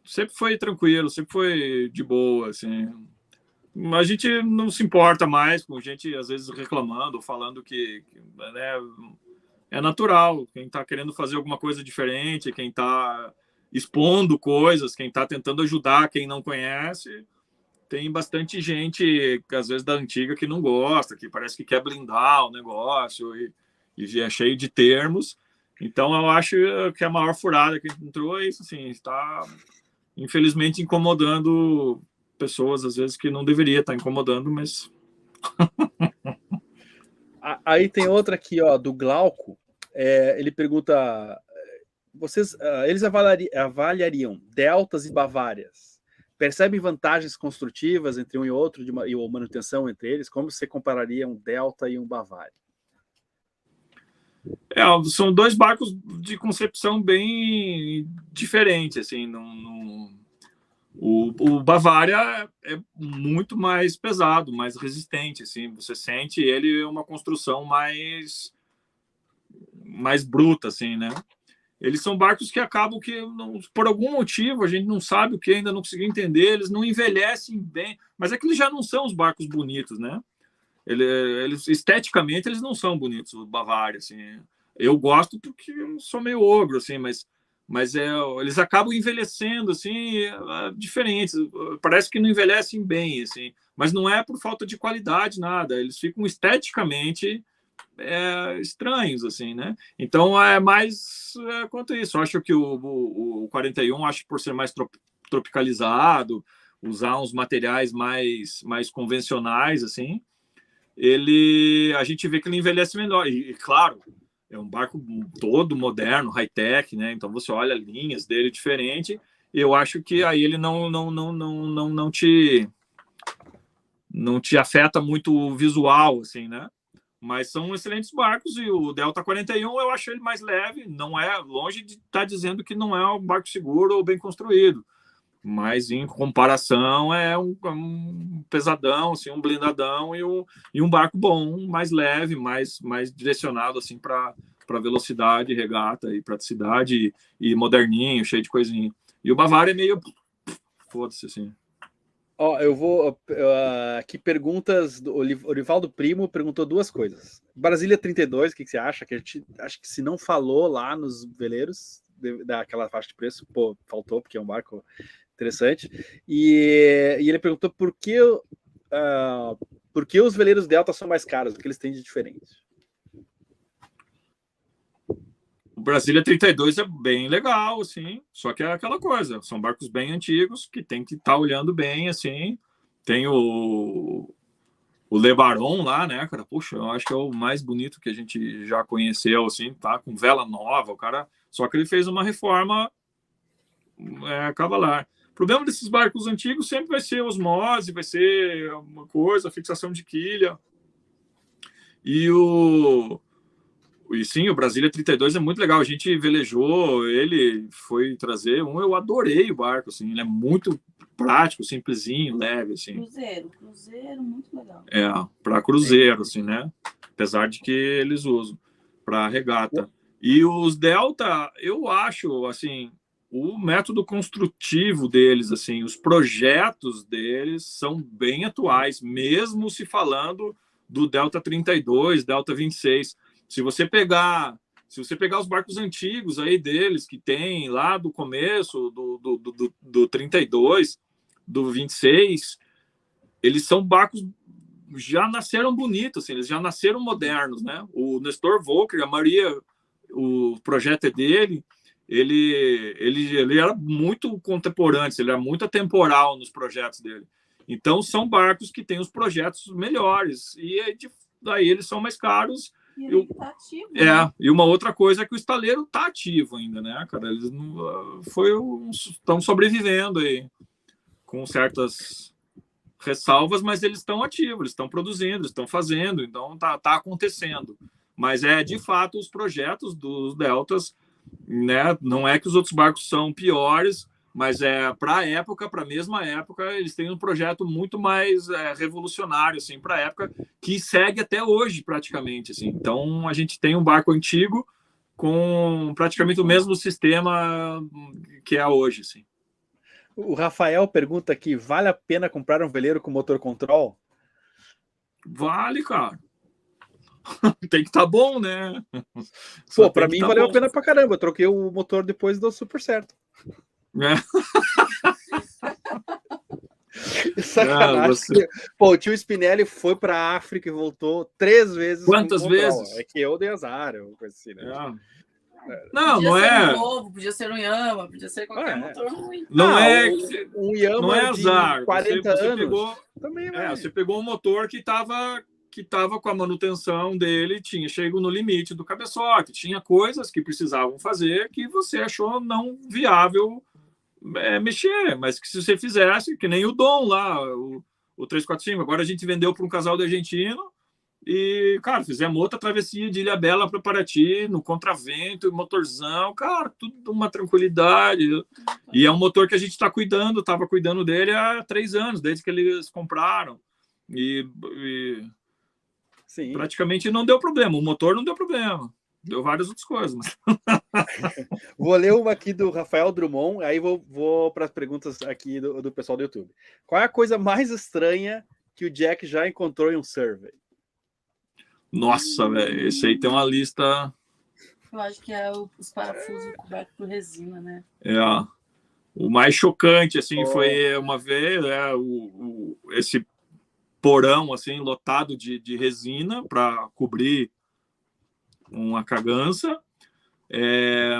Sempre foi tranquilo, sempre foi de boa, assim. A gente não se importa mais com gente, às vezes, reclamando, falando que né, é natural. Quem está querendo fazer alguma coisa diferente, quem está expondo coisas, quem está tentando ajudar quem não conhece, tem bastante gente, às vezes, da antiga que não gosta, que parece que quer blindar o negócio e é cheio de termos. Então, eu acho que a maior furada que entrou é isso, assim, está, infelizmente, incomodando pessoas, às vezes, que não deveria estar incomodando, mas... Aí tem outra aqui, ó, do Glauco. Ele pergunta, eles avaliariam deltas e bavárias? Percebem vantagens construtivas entre um e outro e uma manutenção entre eles? Como você compararia um delta e um bavária? São dois barcos de concepção bem diferente, assim, o Bavária é muito mais pesado, mais resistente, assim, você sente ele uma construção mais bruta, assim, né? Eles são barcos que acabam que, por algum motivo, a gente não sabe o que, ainda não conseguiu entender, eles não envelhecem bem, mas é que eles já não são os barcos bonitos, né? Eles esteticamente, eles não são bonitos, o Bavária, assim. Eu gosto porque eu sou meio ogro, assim, mas eles acabam envelhecendo, assim, diferentes. Parece que não envelhecem bem, assim, mas não é por falta de qualidade, nada. Eles ficam esteticamente estranhos, assim, né? Então, é mais quanto isso. Eu acho que o 41, acho que por ser mais tropicalizado, usar uns materiais mais convencionais, assim, a gente vê que ele envelhece melhor. E claro, é um barco todo moderno, high-tech, né? Então você olha linhas dele diferente. Eu acho que aí ele não te afeta muito o visual, assim, né? Mas são excelentes barcos e o Delta 41 eu acho ele mais leve. Não é longe de estar dizendo que não é um barco seguro ou bem construído, mas em comparação é um pesadão, assim, um blindadão e um barco bom, mais leve, mais direcionado assim para velocidade, regata e praticidade e moderninho, cheio de coisinha. E o Bavária é meio foda-se assim. Ó, eu vou aqui perguntas do Orivaldo Primo perguntou 2 coisas. Brasília 32, o que você acha? Que a gente acho que se não falou lá nos veleiros daquela faixa de preço, pô, faltou porque é um barco interessante. E ele perguntou por Por que os veleiros Delta são mais caros? O que eles têm de diferente? O Brasília 32 é bem legal, assim, só que é aquela coisa, são barcos bem antigos que tem que estar olhando bem, assim. Tem o Le Baron lá, né, cara? Puxa, eu acho que é o mais bonito que a gente já conheceu, assim, tá com vela nova, o cara... Só que ele fez uma reforma cavalar. O problema desses barcos antigos sempre vai ser osmose, vai ser uma coisa, fixação de quilha. E sim, o Brasília 32 é muito legal. A gente velejou, ele foi trazer um, eu adorei o barco, assim, ele é muito prático, simplesinho, leve, assim. Cruzeiro, muito legal. Para cruzeiro, assim, né? Apesar de que eles usam para regata. E os Delta, eu acho, assim, o método construtivo deles, assim, os projetos deles são bem atuais, mesmo se falando do Delta 32, Delta 26. Se você pegar os barcos antigos aí deles, que tem lá do começo, do 32, do 26, eles são barcos já nasceram bonitos, assim, eles já nasceram modernos, né? O Nestor Volker, a Maria, o projeto é dele, ele era muito contemporâneo, ele era muito atemporal nos projetos dele. Então, são barcos que têm os projetos melhores, e daí eles são mais caros. E ele tá ativo, né? E uma outra coisa é que o estaleiro tá ativo ainda, né, cara? Eles estão sobrevivendo aí com certas ressalvas, mas eles estão ativos, eles estão produzindo, eles estão fazendo, então tá acontecendo. Mas de fato os projetos dos Deltas, né? Não é que os outros barcos são piores, mas para a época, para a mesma época, eles têm um projeto muito mais revolucionário, assim, para a época, que segue até hoje, praticamente, assim. Então, a gente tem um barco antigo com praticamente o mesmo sistema que é hoje, assim. O Rafael pergunta aqui, vale a pena comprar um veleiro com motor control? Vale, cara. Tem que estar bom, né? Pô, para mim valeu a pena pra caramba. Eu troquei o motor depois e deu super certo. Sacanagem. Pô, o tio Spinelli foi pra África e voltou 3 vezes. Quantas vezes? É que eu dei azar, coisa assim, né? Não, podia ser um Volvo, podia ser um Yamaha, podia ser qualquer motor ruim. Um Yamaha não é azar. De 40 você anos. Pegou, também você pegou um motor que estava com a manutenção dele, chegou no limite do cabeçote, tinha coisas que precisavam fazer que você achou não viável mexer, mas que se você fizesse, que nem o Dom lá, o 345, agora a gente vendeu para um casal de argentino e, cara, fizemos outra travessia de Ilhabela para Paraty, no contravento, motorzão, cara, tudo uma tranquilidade. E é um motor que a gente estava cuidando dele há 3 anos, desde que eles compraram. Sim. Praticamente não deu problema. O motor não deu problema. Deu várias outras coisas. Mas... Vou ler uma aqui do Rafael Drummond, aí vou para as perguntas aqui do pessoal do YouTube. Qual é a coisa mais estranha que o Jack já encontrou em um survey? Nossa, velho. Esse aí tem uma lista... Eu acho que é os parafusos cobertos por resina, né? O mais chocante, assim, foi uma vez esse porão, assim, lotado de resina para cobrir uma cagança,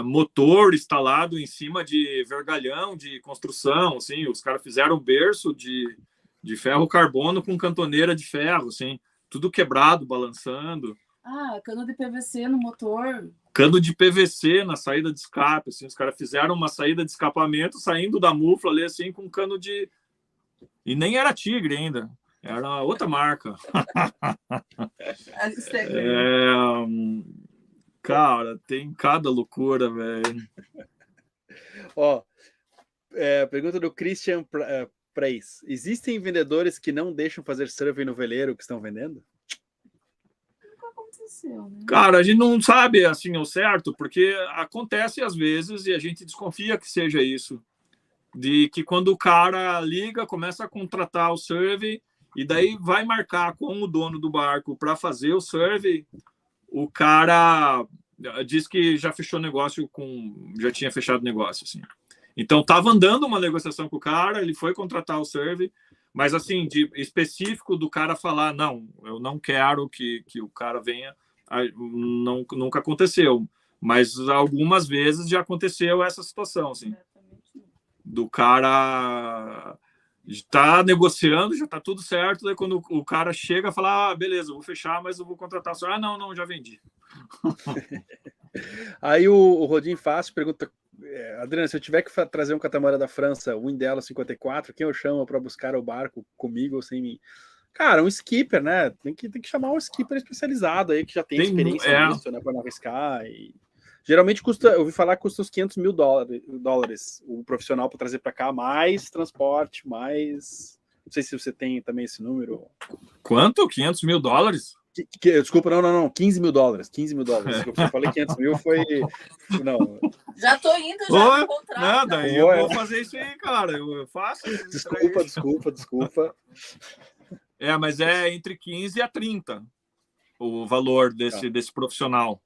motor instalado em cima de vergalhão de construção, assim, os caras fizeram berço de ferro carbono com cantoneira de ferro, assim, tudo quebrado, balançando. Cano de PVC no motor. Cano de PVC na saída de escape, assim, os caras fizeram uma saída de escapamento saindo da mufla ali, assim, com cano de... E nem era Tigre ainda. Era outra marca. Cara, tem cada loucura, velho. Pergunta do Christian Preis. Existem vendedores que não deixam fazer survey no veleiro que estão vendendo? Nunca aconteceu, né? Cara, a gente não sabe assim ao certo, porque acontece às vezes e a gente desconfia que seja isso. De que quando o cara liga, começa a contratar o survey e daí vai marcar com o dono do barco para fazer o survey, o cara diz que já fechou negócio já tinha fechado negócio, assim. Então, estava andando uma negociação com o cara, ele foi contratar o survey, Mas, assim, de específico do cara falar, não, eu não quero que o cara venha, não, nunca aconteceu. Mas algumas vezes já aconteceu essa situação, assim, do cara está negociando, já está tudo certo, daí quando o cara chega, fala, beleza, eu vou fechar, mas eu vou contratar só. Não, já vendi. Aí o Rodin Fácil pergunta, Adriano, se eu tiver que trazer um catamarã da França, o Indela 54, quem eu chamo para buscar o barco comigo ou sem mim? Cara, um skipper, né? Tem que chamar um skipper especializado aí, que já tem experiência nisso, né? Para não arriscar. E... Geralmente custa, eu ouvi falar que custa uns $500 mil o profissional para trazer para cá, mais transporte, mais... Não sei se você tem também esse número. Quanto? $500 mil? Desculpa, não, $15 mil. $15 mil. Eu falei 500 mil, foi... Não. Já tô indo, já no contrato. Nada, eu vou fazer isso aí, cara. Eu faço. Desculpa. Mas é entre 15 a 30 o valor desse profissional.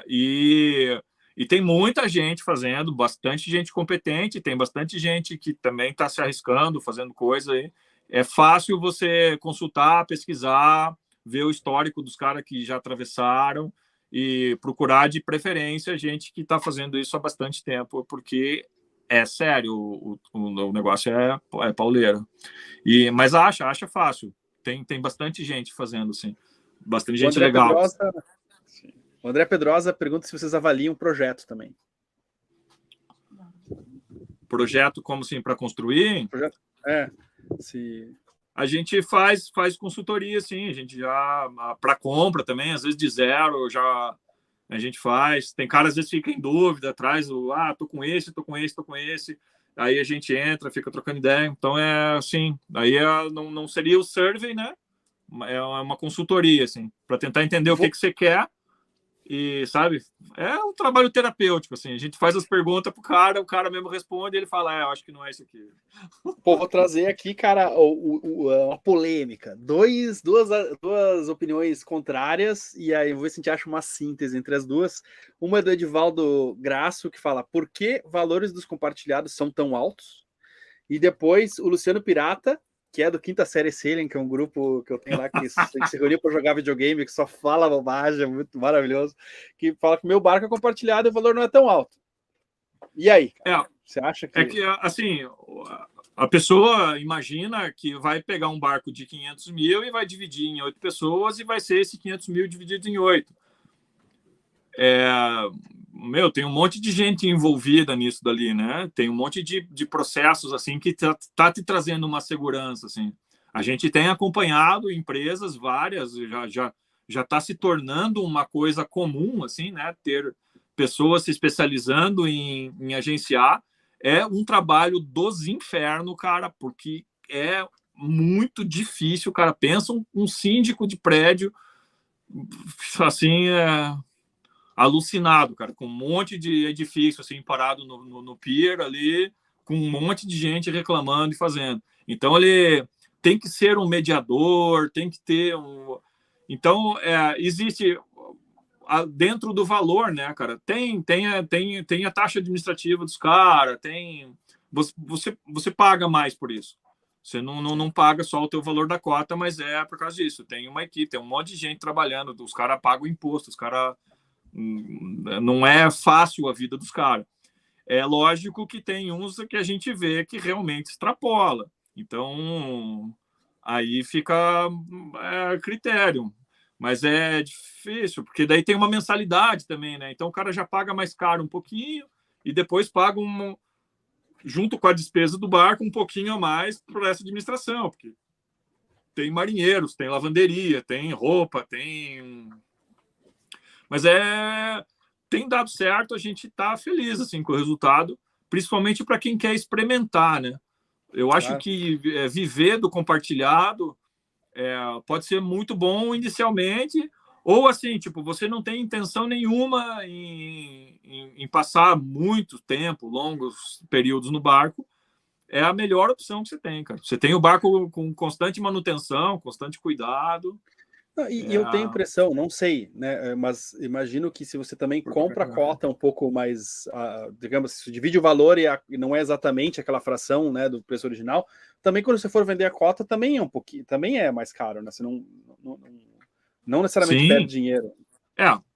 E tem muita gente fazendo, bastante gente competente, tem bastante gente que também está se arriscando, fazendo coisa aí. É fácil você consultar, pesquisar, ver o histórico dos caras que já atravessaram e procurar, de preferência, gente que está fazendo isso há bastante tempo, porque é sério, o negócio é pauleiro. Mas acha fácil. Tem bastante gente fazendo, assim. Bastante gente legal. O André Pedrosa pergunta se vocês avaliam o projeto também. Projeto como assim, para construir? Se... A gente faz consultoria, sim. A gente já, para compra também, às vezes de zero, já a gente faz. Tem cara, às vezes, fica em dúvida, traz tô com esse. Aí a gente entra, fica trocando ideia. Então, assim, aí não seria o survey, né? É uma consultoria, assim, para tentar entender o que você quer. E, sabe, é um trabalho terapêutico, assim. A gente faz as perguntas pro cara, o cara mesmo responde e ele fala, eu acho que não é isso aqui. Pô, vou trazer aqui, cara, uma polêmica. Duas opiniões contrárias, e aí vou ver se a gente acha uma síntese entre as duas. Uma é do Edivaldo Graço, que fala, por que valores dos compartilhados são tão altos? E depois o Luciano Pirata, que é do Quinta Série Sailing, que é um grupo que eu tenho lá que se reuniu para jogar videogame, que só fala bobagem, é muito maravilhoso, que fala que meu barco é compartilhado e o valor não é tão alto. E aí? Você acha que... É que, assim, a pessoa imagina que vai pegar um barco de 500 mil e vai dividir em 8 pessoas e vai ser esse 500 mil dividido em 8. Tem um monte de gente envolvida nisso dali, né? Tem um monte de processos, assim, que tá te trazendo uma segurança, assim. A gente tem acompanhado empresas várias, já está se tornando uma coisa comum, assim, né? Ter pessoas se especializando em agenciar. É um trabalho dos infernos, cara, porque é muito difícil, cara. Pensa um síndico de prédio, assim, alucinado, cara, com um monte de edifício assim parado no pier ali, com um monte de gente reclamando e fazendo. Então ele tem que ser um mediador, tem que ter então existe dentro do valor, né, cara? Tem a taxa administrativa dos caras, você paga mais por isso. Você não paga só o teu valor da cota, mas é por causa disso. Tem uma equipe, tem um monte de gente trabalhando, os caras pagam imposto, os caras não é fácil a vida dos caras. É lógico que tem uns que a gente vê que realmente extrapola. Então, aí fica critério. Mas é difícil, porque daí tem uma mensalidade também, né? Então o cara já paga mais caro um pouquinho e depois paga junto com a despesa do barco um pouquinho a mais por essa administração, porque tem marinheiros, tem lavanderia, tem roupa, tem... Mas tem dado certo, a gente está feliz assim, com o resultado, principalmente para quem quer experimentar, né? Eu acho que viver do compartilhado pode ser muito bom inicialmente, ou assim, tipo, você não tem intenção nenhuma em passar muito tempo, longos períodos no barco, é a melhor opção que você tem, cara. Você tem o barco com constante manutenção, constante cuidado. Eu tenho impressão, não sei, né? Mas imagino que se você também compra a cota um pouco mais, digamos, se divide o valor e não é exatamente aquela fração, né, do preço original, também quando você for vender a cota também é um pouquinho, também é mais caro, né? Você não necessariamente Sim. perde dinheiro.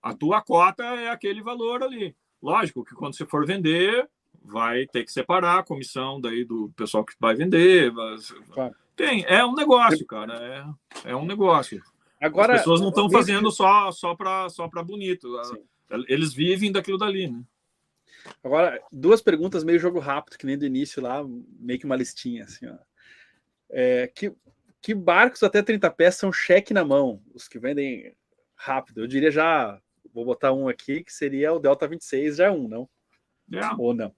A tua cota é aquele valor ali. Lógico que quando você for vender, vai ter que separar a comissão daí do pessoal que vai vender. Claro. É um negócio, cara. É um negócio. Agora, as pessoas não estão fazendo só para bonito. Sim. Eles vivem daquilo dali, né? Agora, 2 perguntas meio jogo rápido, que nem do início lá, meio que uma listinha, assim, ó. Que barcos até 30 pés são cheque na mão, os que vendem rápido? Eu diria já, vou botar um aqui, que seria o Delta 26, já é um, não? Ou não?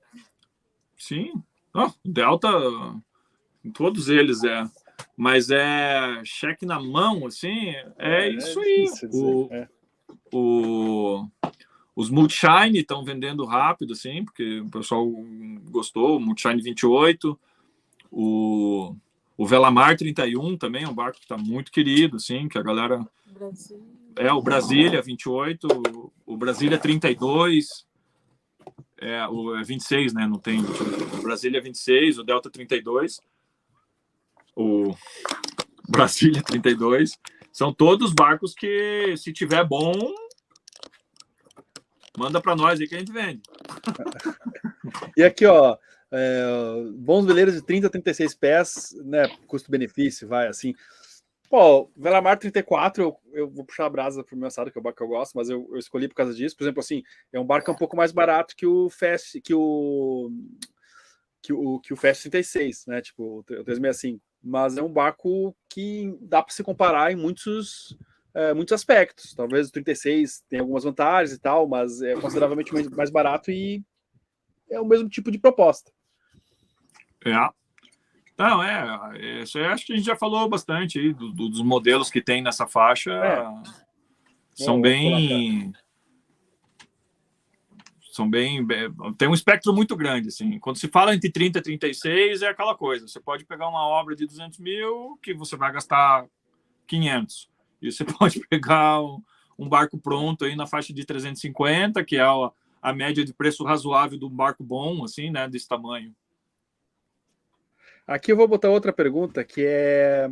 Sim. Delta, todos eles mas cheque na mão, assim, isso aí. Os Multishine estão vendendo rápido, assim, porque o pessoal gostou. O Multishine 28, o Velamar 31 também é um barco que está muito querido, assim, que a galera... o Brasília 28, o Brasília 32, o 26, né? Não tem. O Brasília 26, o Delta 32, o Brasília 32. São todos barcos que, se tiver bom, manda para nós aí que a gente vende. E aqui, ó, bons veleiros de 30 a 36 pés, né? Custo-benefício, vai assim. Pô, Velamar 34, eu vou puxar a brasa pro meu assado, que é o barco que eu gosto, mas eu escolhi por causa disso. Por exemplo, assim, é um barco um pouco mais barato que o Fast, que o Fast 36, né? Tipo, o 365. Mas é um barco que dá para se comparar em muitos aspectos. Talvez o 36 tenha algumas vantagens e tal, mas é consideravelmente mais barato e é o mesmo tipo de proposta. Não, isso aí acho que a gente já falou bastante aí dos modelos que tem nessa faixa. São bem. Tem um espectro muito grande, assim. Quando se fala entre 30 e 36, é aquela coisa. Você pode pegar uma obra de 200 mil que você vai gastar 500. E você pode pegar um barco pronto aí na faixa de 350, que é a média de preço razoável do barco bom, assim, né, desse tamanho. Aqui eu vou botar outra pergunta, que é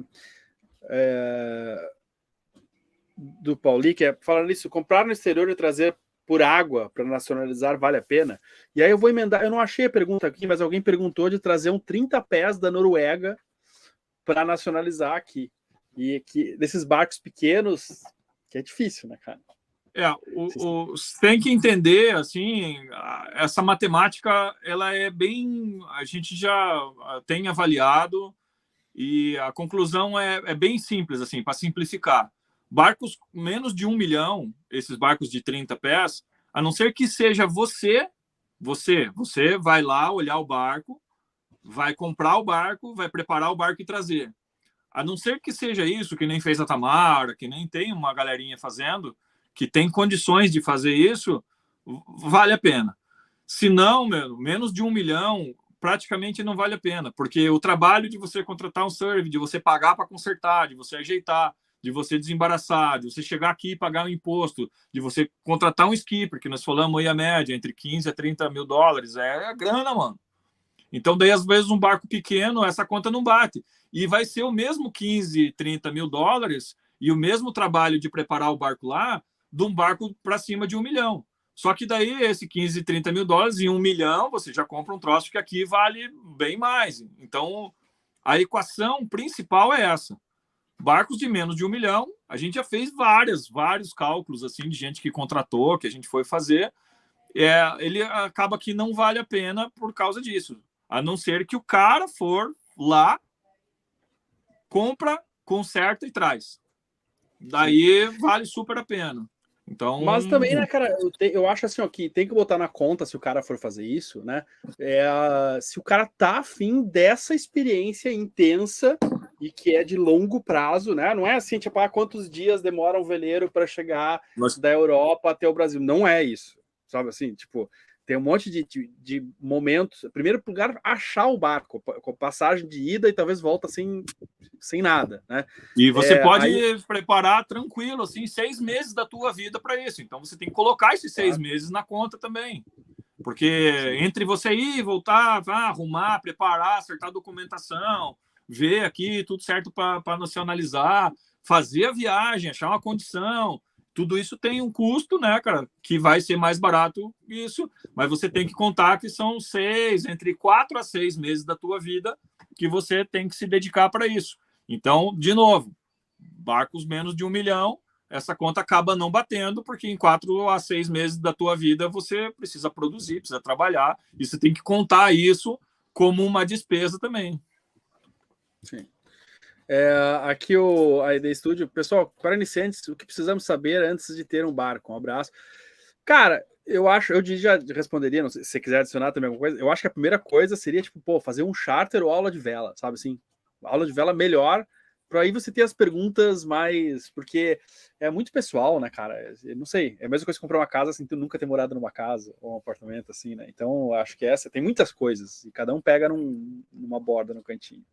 do Pauli, que é falando nisso, comprar no exterior e trazer por água para nacionalizar vale a pena? E aí eu vou emendar, eu não achei a pergunta aqui, mas alguém perguntou de trazer um 30 pés da Noruega para nacionalizar aqui. E que desses barcos pequenos, que é difícil, né, cara? Tem que entender, assim, essa matemática, ela é bem... A gente já tem avaliado e a conclusão é bem simples, assim, para simplificar. Barcos menos de 1 milhão, esses barcos de 30 pés, a não ser que seja você vai lá olhar o barco, vai comprar o barco, vai preparar o barco e trazer. A não ser que seja isso, que nem fez a Tamara, que nem tem uma galerinha fazendo, que tem condições de fazer isso, vale a pena. Se não, menos de 1 milhão, praticamente não vale a pena, porque o trabalho de você contratar um serve, de você pagar para consertar, de você ajeitar, de você desembaraçar, de você chegar aqui e pagar um imposto, de você contratar um skipper, que nós falamos aí a média, entre 15 a 30 mil dólares, é grana, mano. Então, daí, às vezes, um barco pequeno, essa conta não bate. E vai ser o mesmo 15, 30 mil dólares e o mesmo trabalho de preparar o barco lá, de um barco para cima de 1 milhão. Só que daí, esse 15, 30 mil dólares e 1 milhão, você já compra um troço que aqui vale bem mais. Então, a equação principal é essa. Barcos de menos de 1 milhão, a gente já fez vários cálculos assim de gente que contratou, que a gente foi fazer. Ele acaba que não vale a pena por causa disso. A não ser que o cara for lá, compra, conserta e traz. Daí vale super a pena. Então... Mas também, né, cara, eu acho assim, ó, que tem que botar na conta, se o cara for fazer isso, né, se o cara tá afim dessa experiência intensa e que é de longo prazo, né, não é assim, tipo, quantos dias demora um veleiro para chegar da Europa até o Brasil, não é isso, sabe assim, tipo, Tem um monte de momentos. Primeiro lugar, achar o barco, com passagem de ida e talvez volta sem nada, né? E você pode preparar tranquilo, assim, 6 meses da tua vida para isso. Então você tem que colocar esses 6 meses na conta também. Porque entre você ir e voltar, arrumar, preparar, acertar a documentação, ver aqui tudo certo para nacionalizar, fazer a viagem, achar uma condição, tudo isso tem um custo, né, cara, que vai ser mais barato isso, mas você tem que contar que são entre 4 a 6 meses da tua vida que você tem que se dedicar para isso. Então, de novo, barcos menos de 1 milhão, essa conta acaba não batendo, porque em 4 a 6 meses da tua vida você precisa produzir, precisa trabalhar, e você tem que contar isso como uma despesa também. Sim. Aqui a ID Studio, pessoal, para iniciantes, o que precisamos saber antes de ter um barco? Um abraço. Cara, eu já responderia, não sei, se você quiser adicionar também alguma coisa, eu acho que a primeira coisa seria, tipo, fazer um charter ou aula de vela, sabe assim? Aula de vela melhor, para aí você ter as perguntas mais, porque é muito pessoal, né, cara? Eu não sei, é a mesma coisa que comprar uma casa sem nunca ter morado numa casa ou um apartamento, assim, né? Então, eu acho que tem muitas coisas, e cada um pega numa borda, no cantinho.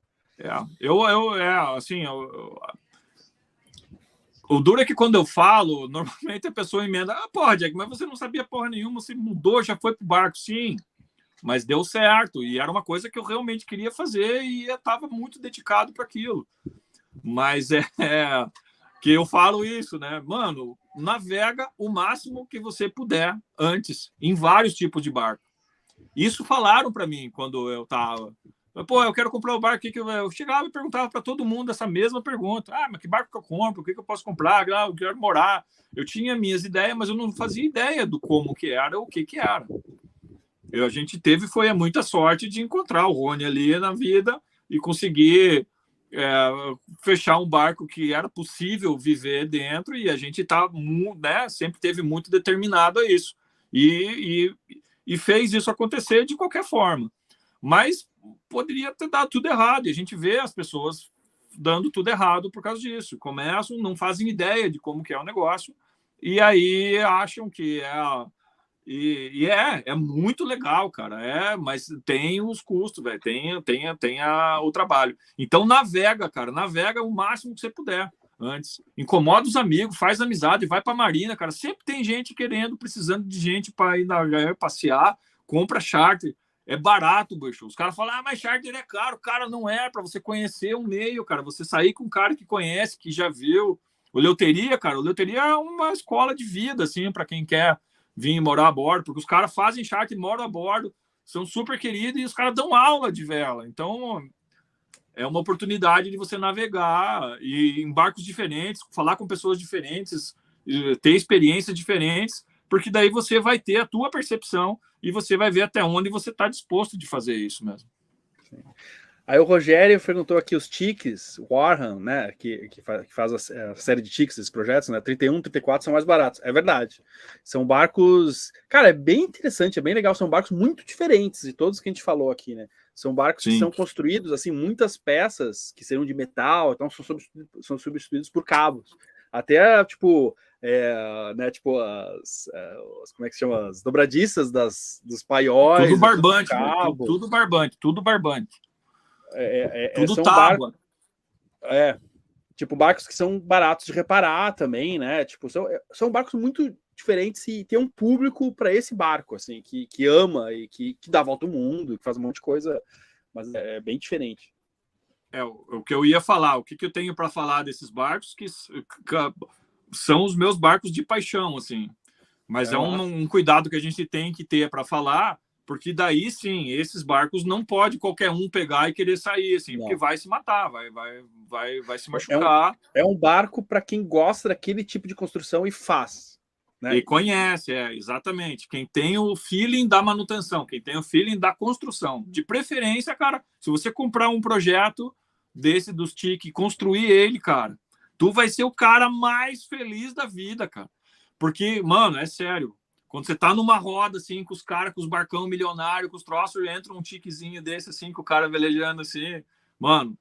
O duro é que quando eu falo, normalmente a pessoa emenda, porra, Jack, mas você não sabia porra nenhuma, você mudou, já foi pro barco. Sim, mas deu certo, e era uma coisa que eu realmente queria fazer e eu estava muito dedicado para aquilo. Mas que eu falo isso, né? Mano, navega o máximo que você puder antes, em vários tipos de barco. Isso falaram para mim quando eu estava... Pô, eu quero comprar o barco. Eu chegava e perguntava para todo mundo essa mesma pergunta. Mas que barco que eu compro? O que eu posso comprar? Eu quero morar. Eu tinha minhas ideias, mas eu não fazia ideia do como que era, o que era. A gente foi muita sorte de encontrar o Rony ali na vida e conseguir fechar um barco que era possível viver dentro, e a gente sempre teve muito determinado a isso. E fez isso acontecer de qualquer forma. Mas poderia ter dado tudo errado, e a gente vê as pessoas dando tudo errado por causa disso. Começam, não fazem ideia de como que é o negócio, e aí acham que é muito legal, cara, mas tem os custos, velho, tem o trabalho. Então navega o máximo que você puder antes. Incomoda os amigos, faz amizade, vai para a marina, cara. Sempre tem gente precisando de gente para ir passear, compra charter. É barato, bicho. Os caras falam, mas charter é caro. Cara, não é, para você conhecer um meio, cara. Você sair com um cara que conhece, que já viu. O Leuteria, cara, é uma escola de vida, assim, para quem quer vir morar a bordo, porque os caras fazem charter e moram a bordo, são super queridos, e os caras dão aula de vela. Então, é uma oportunidade de você navegar e em barcos diferentes, falar com pessoas diferentes, ter experiências diferentes, porque daí você vai ter a tua percepção e você vai ver até onde você está disposto de fazer isso mesmo. Sim. Aí o Rogério perguntou aqui os tickets, Warham, né, que faz a série de tickets, esses projetos, né, 31, 34 são mais baratos. É verdade. São barcos... Cara, é bem interessante, é bem legal. São barcos muito diferentes de todos que a gente falou aqui, né? São barcos que são construídos, assim, muitas peças que seriam de metal, então são substituídos por cabos. Até, tipo... né, tipo como é que se chama? As dobradiças dos paióis. Tudo barbante, tudo barbante. Tudo são tábua. Tipo, barcos que são baratos de reparar também, né? Tipo, são barcos muito diferentes e tem um público para esse barco, assim, que ama e que dá a volta ao mundo, que faz um monte de coisa, mas é bem diferente. O que eu ia falar, o que eu tenho para falar desses barcos, que são os meus barcos de paixão, assim. Mas é um cuidado que a gente tem que ter para falar, porque daí sim, esses barcos não pode qualquer um pegar e querer sair, assim, porque vai se matar, vai se machucar. É um barco para quem gosta daquele tipo de construção e faz. Né? E conhece, exatamente. Quem tem o feeling da manutenção, quem tem o feeling da construção. De preferência, cara, se você comprar um projeto desse dos TIC, construir ele, cara, tu vai ser o cara mais feliz da vida, cara. Porque, mano, é sério. Quando você tá numa roda, assim, com os caras, com os barcão milionários, com os troços, entra um tiquezinho desse, assim, com o cara velejando, assim. Mano,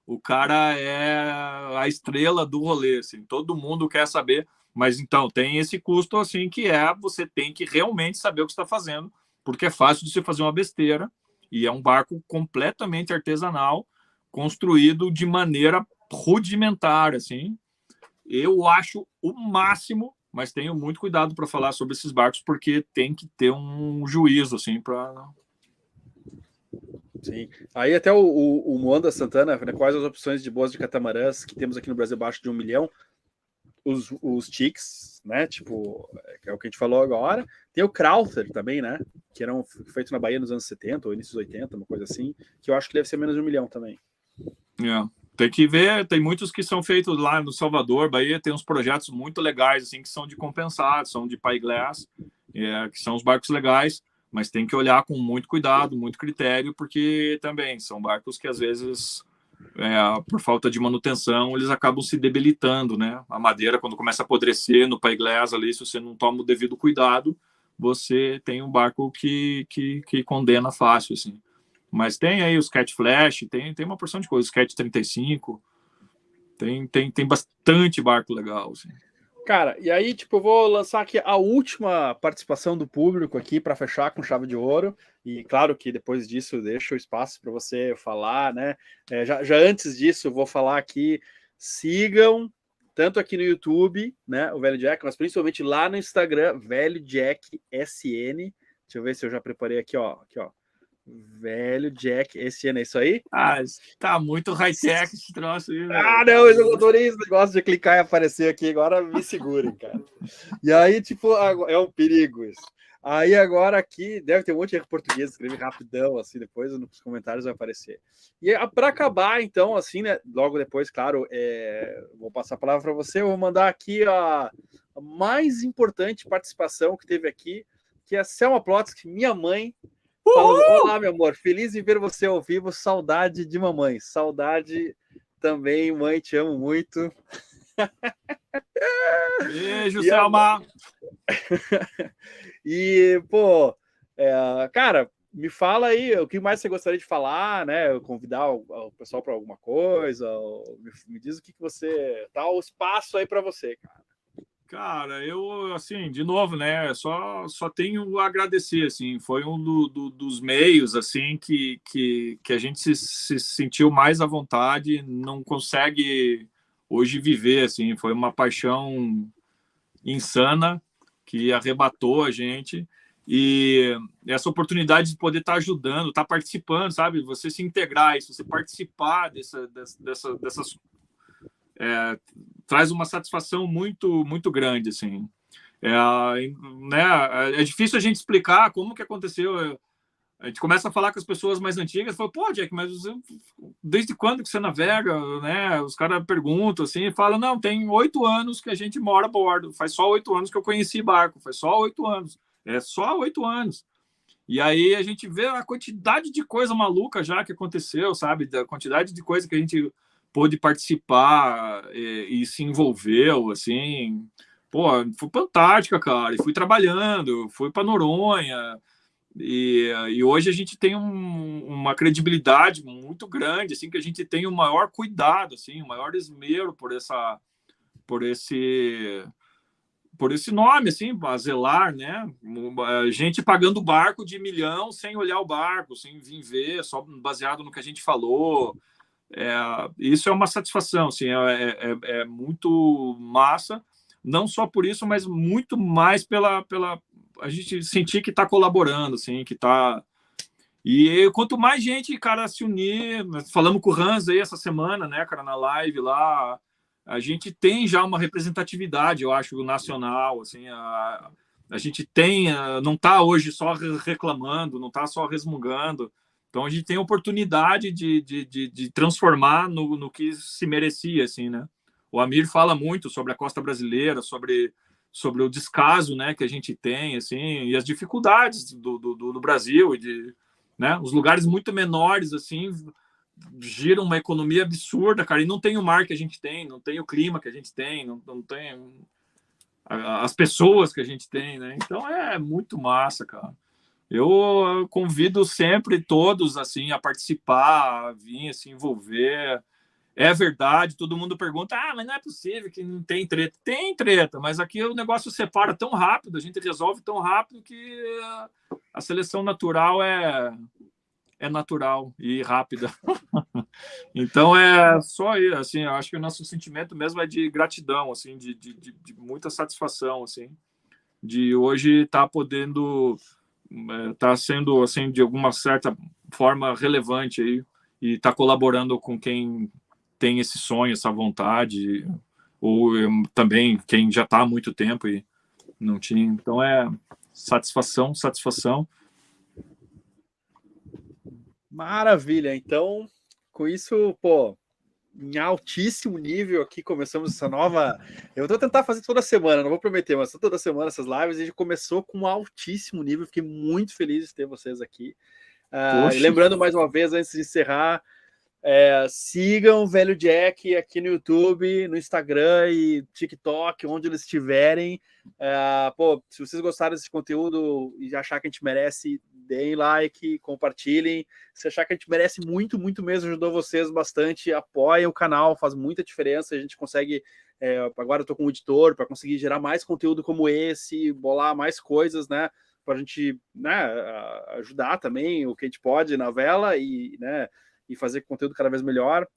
o cara é a estrela do rolê, assim. Todo mundo quer saber. Mas, então, tem esse custo, assim, que você tem que realmente saber o que está fazendo porque é fácil de você fazer uma besteira, e é um barco completamente artesanal, construído de maneira rudimentar, assim. Eu acho o máximo, mas tenho muito cuidado para falar sobre esses barcos, porque tem que ter um juízo, assim, para... Sim. Aí até o Moanda Santana, né, quais as opções de boas de catamarãs que temos aqui no Brasil abaixo de 1 milhão? Os Chicks, né? Tipo, é o que a gente falou agora. Tem o Crowther também, né? Que eram feitos na Bahia nos anos 70 ou inícios 80, uma coisa assim, que eu acho que deve ser menos de 1 milhão também. Tem que ver, tem muitos que são feitos lá no Salvador, Bahia, tem uns projetos muito legais, assim, que são de compensar, são de Paiglass, que são os barcos legais, mas tem que olhar com muito cuidado, muito critério, porque também são barcos que às vezes, por falta de manutenção, eles acabam se debilitando, né? A madeira, quando começa a apodrecer no Paiglass ali, se você não toma o devido cuidado, você tem um barco que condena fácil, assim. Mas tem aí os Cat Flash, tem uma porção de coisas, os Cat 35, tem bastante barco legal, assim. Cara, e aí, tipo, eu vou lançar aqui a última participação do público aqui para fechar com chave de ouro. E claro que depois disso eu deixo o espaço para você falar, né? Já antes disso, eu vou falar aqui, sigam tanto aqui no YouTube, né, o Velho Jack, mas principalmente lá no Instagram, Velho Jack SN. Deixa eu ver se eu já preparei aqui, ó. Velho Jack, esse ano é isso aí? Tá muito high-tech esse troço aí, velho. Não, eu adorei esse negócio de clicar e aparecer aqui, agora me segurem, cara. E aí, tipo, é um perigo isso. Aí agora aqui, deve ter um monte de português, escreve rapidão, assim, depois nos comentários vai aparecer. E para acabar, então, assim, né, logo depois, claro, vou passar a palavra para você, eu vou mandar aqui a mais importante participação que teve aqui, que é a Selma Plotsky, minha mãe, falando, olá, meu amor, feliz em ver você ao vivo, saudade de mamãe, saudade também, mãe, te amo muito. Beijo, Selma! E, pô, cara, me fala aí, o que mais você gostaria de falar, né? Convidar o pessoal para alguma coisa, me diz o que você... Tá o espaço aí para você, cara. Cara, eu, assim, de novo, né, só tenho a agradecer, assim, foi um dos meios, assim, que a gente se sentiu mais à vontade, não consegue hoje viver, assim, foi uma paixão insana que arrebatou a gente, e essa oportunidade de poder estar ajudando, estar participando, sabe, você se integrar, isso, você participar dessas traz uma satisfação muito, muito grande, assim. Né, é difícil a gente explicar como que aconteceu. A gente começa a falar com as pessoas mais antigas, fala, pô, Jack, mas desde quando que você navega, né? Os caras perguntam assim, e falam, não, tem 8 anos que a gente mora a bordo, faz só 8 anos que eu conheci barco, faz só 8 anos, é só 8 anos. E aí a gente vê a quantidade de coisa maluca já que aconteceu, sabe? Da quantidade de coisa que a gente pôde participar e se envolveu, assim. Pô, fui para a Antártica, cara, e fui trabalhando, fui para Noronha, e hoje a gente tem uma credibilidade muito grande, assim, que a gente tem o maior cuidado, assim, o maior esmero por esse nome, assim, para zelar, né? A gente pagando barco de 1 milhão sem olhar o barco, sem vir ver, só baseado no que a gente falou. Isso é uma satisfação, assim, é muito massa, não só por isso, mas muito mais pela a gente sentir que está colaborando, assim, que está... E quanto mais gente, cara, se unir, falamos com o Hans aí essa semana, né, cara, na live lá, a gente tem já uma representatividade, eu acho, nacional, assim, a gente tem, não está hoje só reclamando, não está só resmungando, então a gente tem a oportunidade de transformar no que se merecia, assim, né? O Amir fala muito sobre a costa brasileira, sobre o descaso, né, que a gente tem, assim, e as dificuldades do Brasil, e né, os lugares muito menores, assim, giram uma economia absurda, cara, e não tem o mar que a gente tem, não tem o clima que a gente tem, não tem as pessoas que a gente tem, né? Então é muito massa, cara. Eu convido sempre todos, assim, a participar, a vir, a se envolver. é verdade, todo mundo pergunta, mas não é possível que não tem treta. Tem treta, mas aqui o negócio separa tão rápido, a gente resolve tão rápido que a seleção natural é natural e rápida. Então é só isso, assim, eu acho que o nosso sentimento mesmo é de gratidão, assim, de muita satisfação, assim, de hoje estar podendo, estar sendo, assim, de alguma certa forma relevante aí e estar colaborando com quem tem esse sonho, essa vontade, ou também quem já está há muito tempo e não tinha. Então é satisfação. Maravilha. Então, com isso, pô, em altíssimo nível aqui, começamos essa nova... Eu vou tentar fazer toda semana, não vou prometer, mas toda semana essas lives, a gente começou com um altíssimo nível, fiquei muito feliz de ter vocês aqui. E lembrando mais uma vez, antes de encerrar, sigam o Velho Jack aqui no YouTube, no Instagram e TikTok, onde eles estiverem. Se vocês gostaram desse conteúdo e achar que a gente merece, deem like, compartilhem. Se achar que a gente merece muito, muito mesmo, ajudou vocês bastante, apoiem o canal, faz muita diferença. A gente consegue, agora eu estou com um editor para conseguir gerar mais conteúdo como esse, bolar mais coisas, né? Para a gente, né, ajudar também o que a gente pode na vela e, né, e fazer conteúdo cada vez melhor.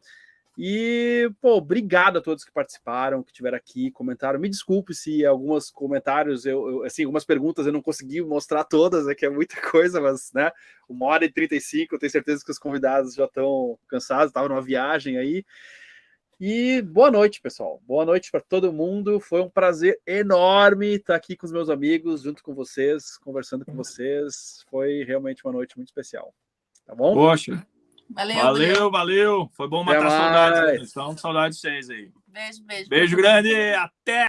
E, pô, obrigado a todos que participaram, que estiveram aqui, comentaram. Me desculpe se alguns comentários, assim, algumas perguntas eu não consegui mostrar todas, que é muita coisa, mas, né, 1h35, eu tenho certeza que os convidados já estão cansados, estavam numa viagem aí. E boa noite, pessoal. Boa noite para todo mundo. Foi um prazer enorme estar aqui com os meus amigos, junto com vocês, conversando com vocês. Foi realmente uma noite muito especial. Tá bom? Poxa. Valeu. Foi bom matar saudades. Então, saudades de vocês aí. Beijo. Beijo grande. Até!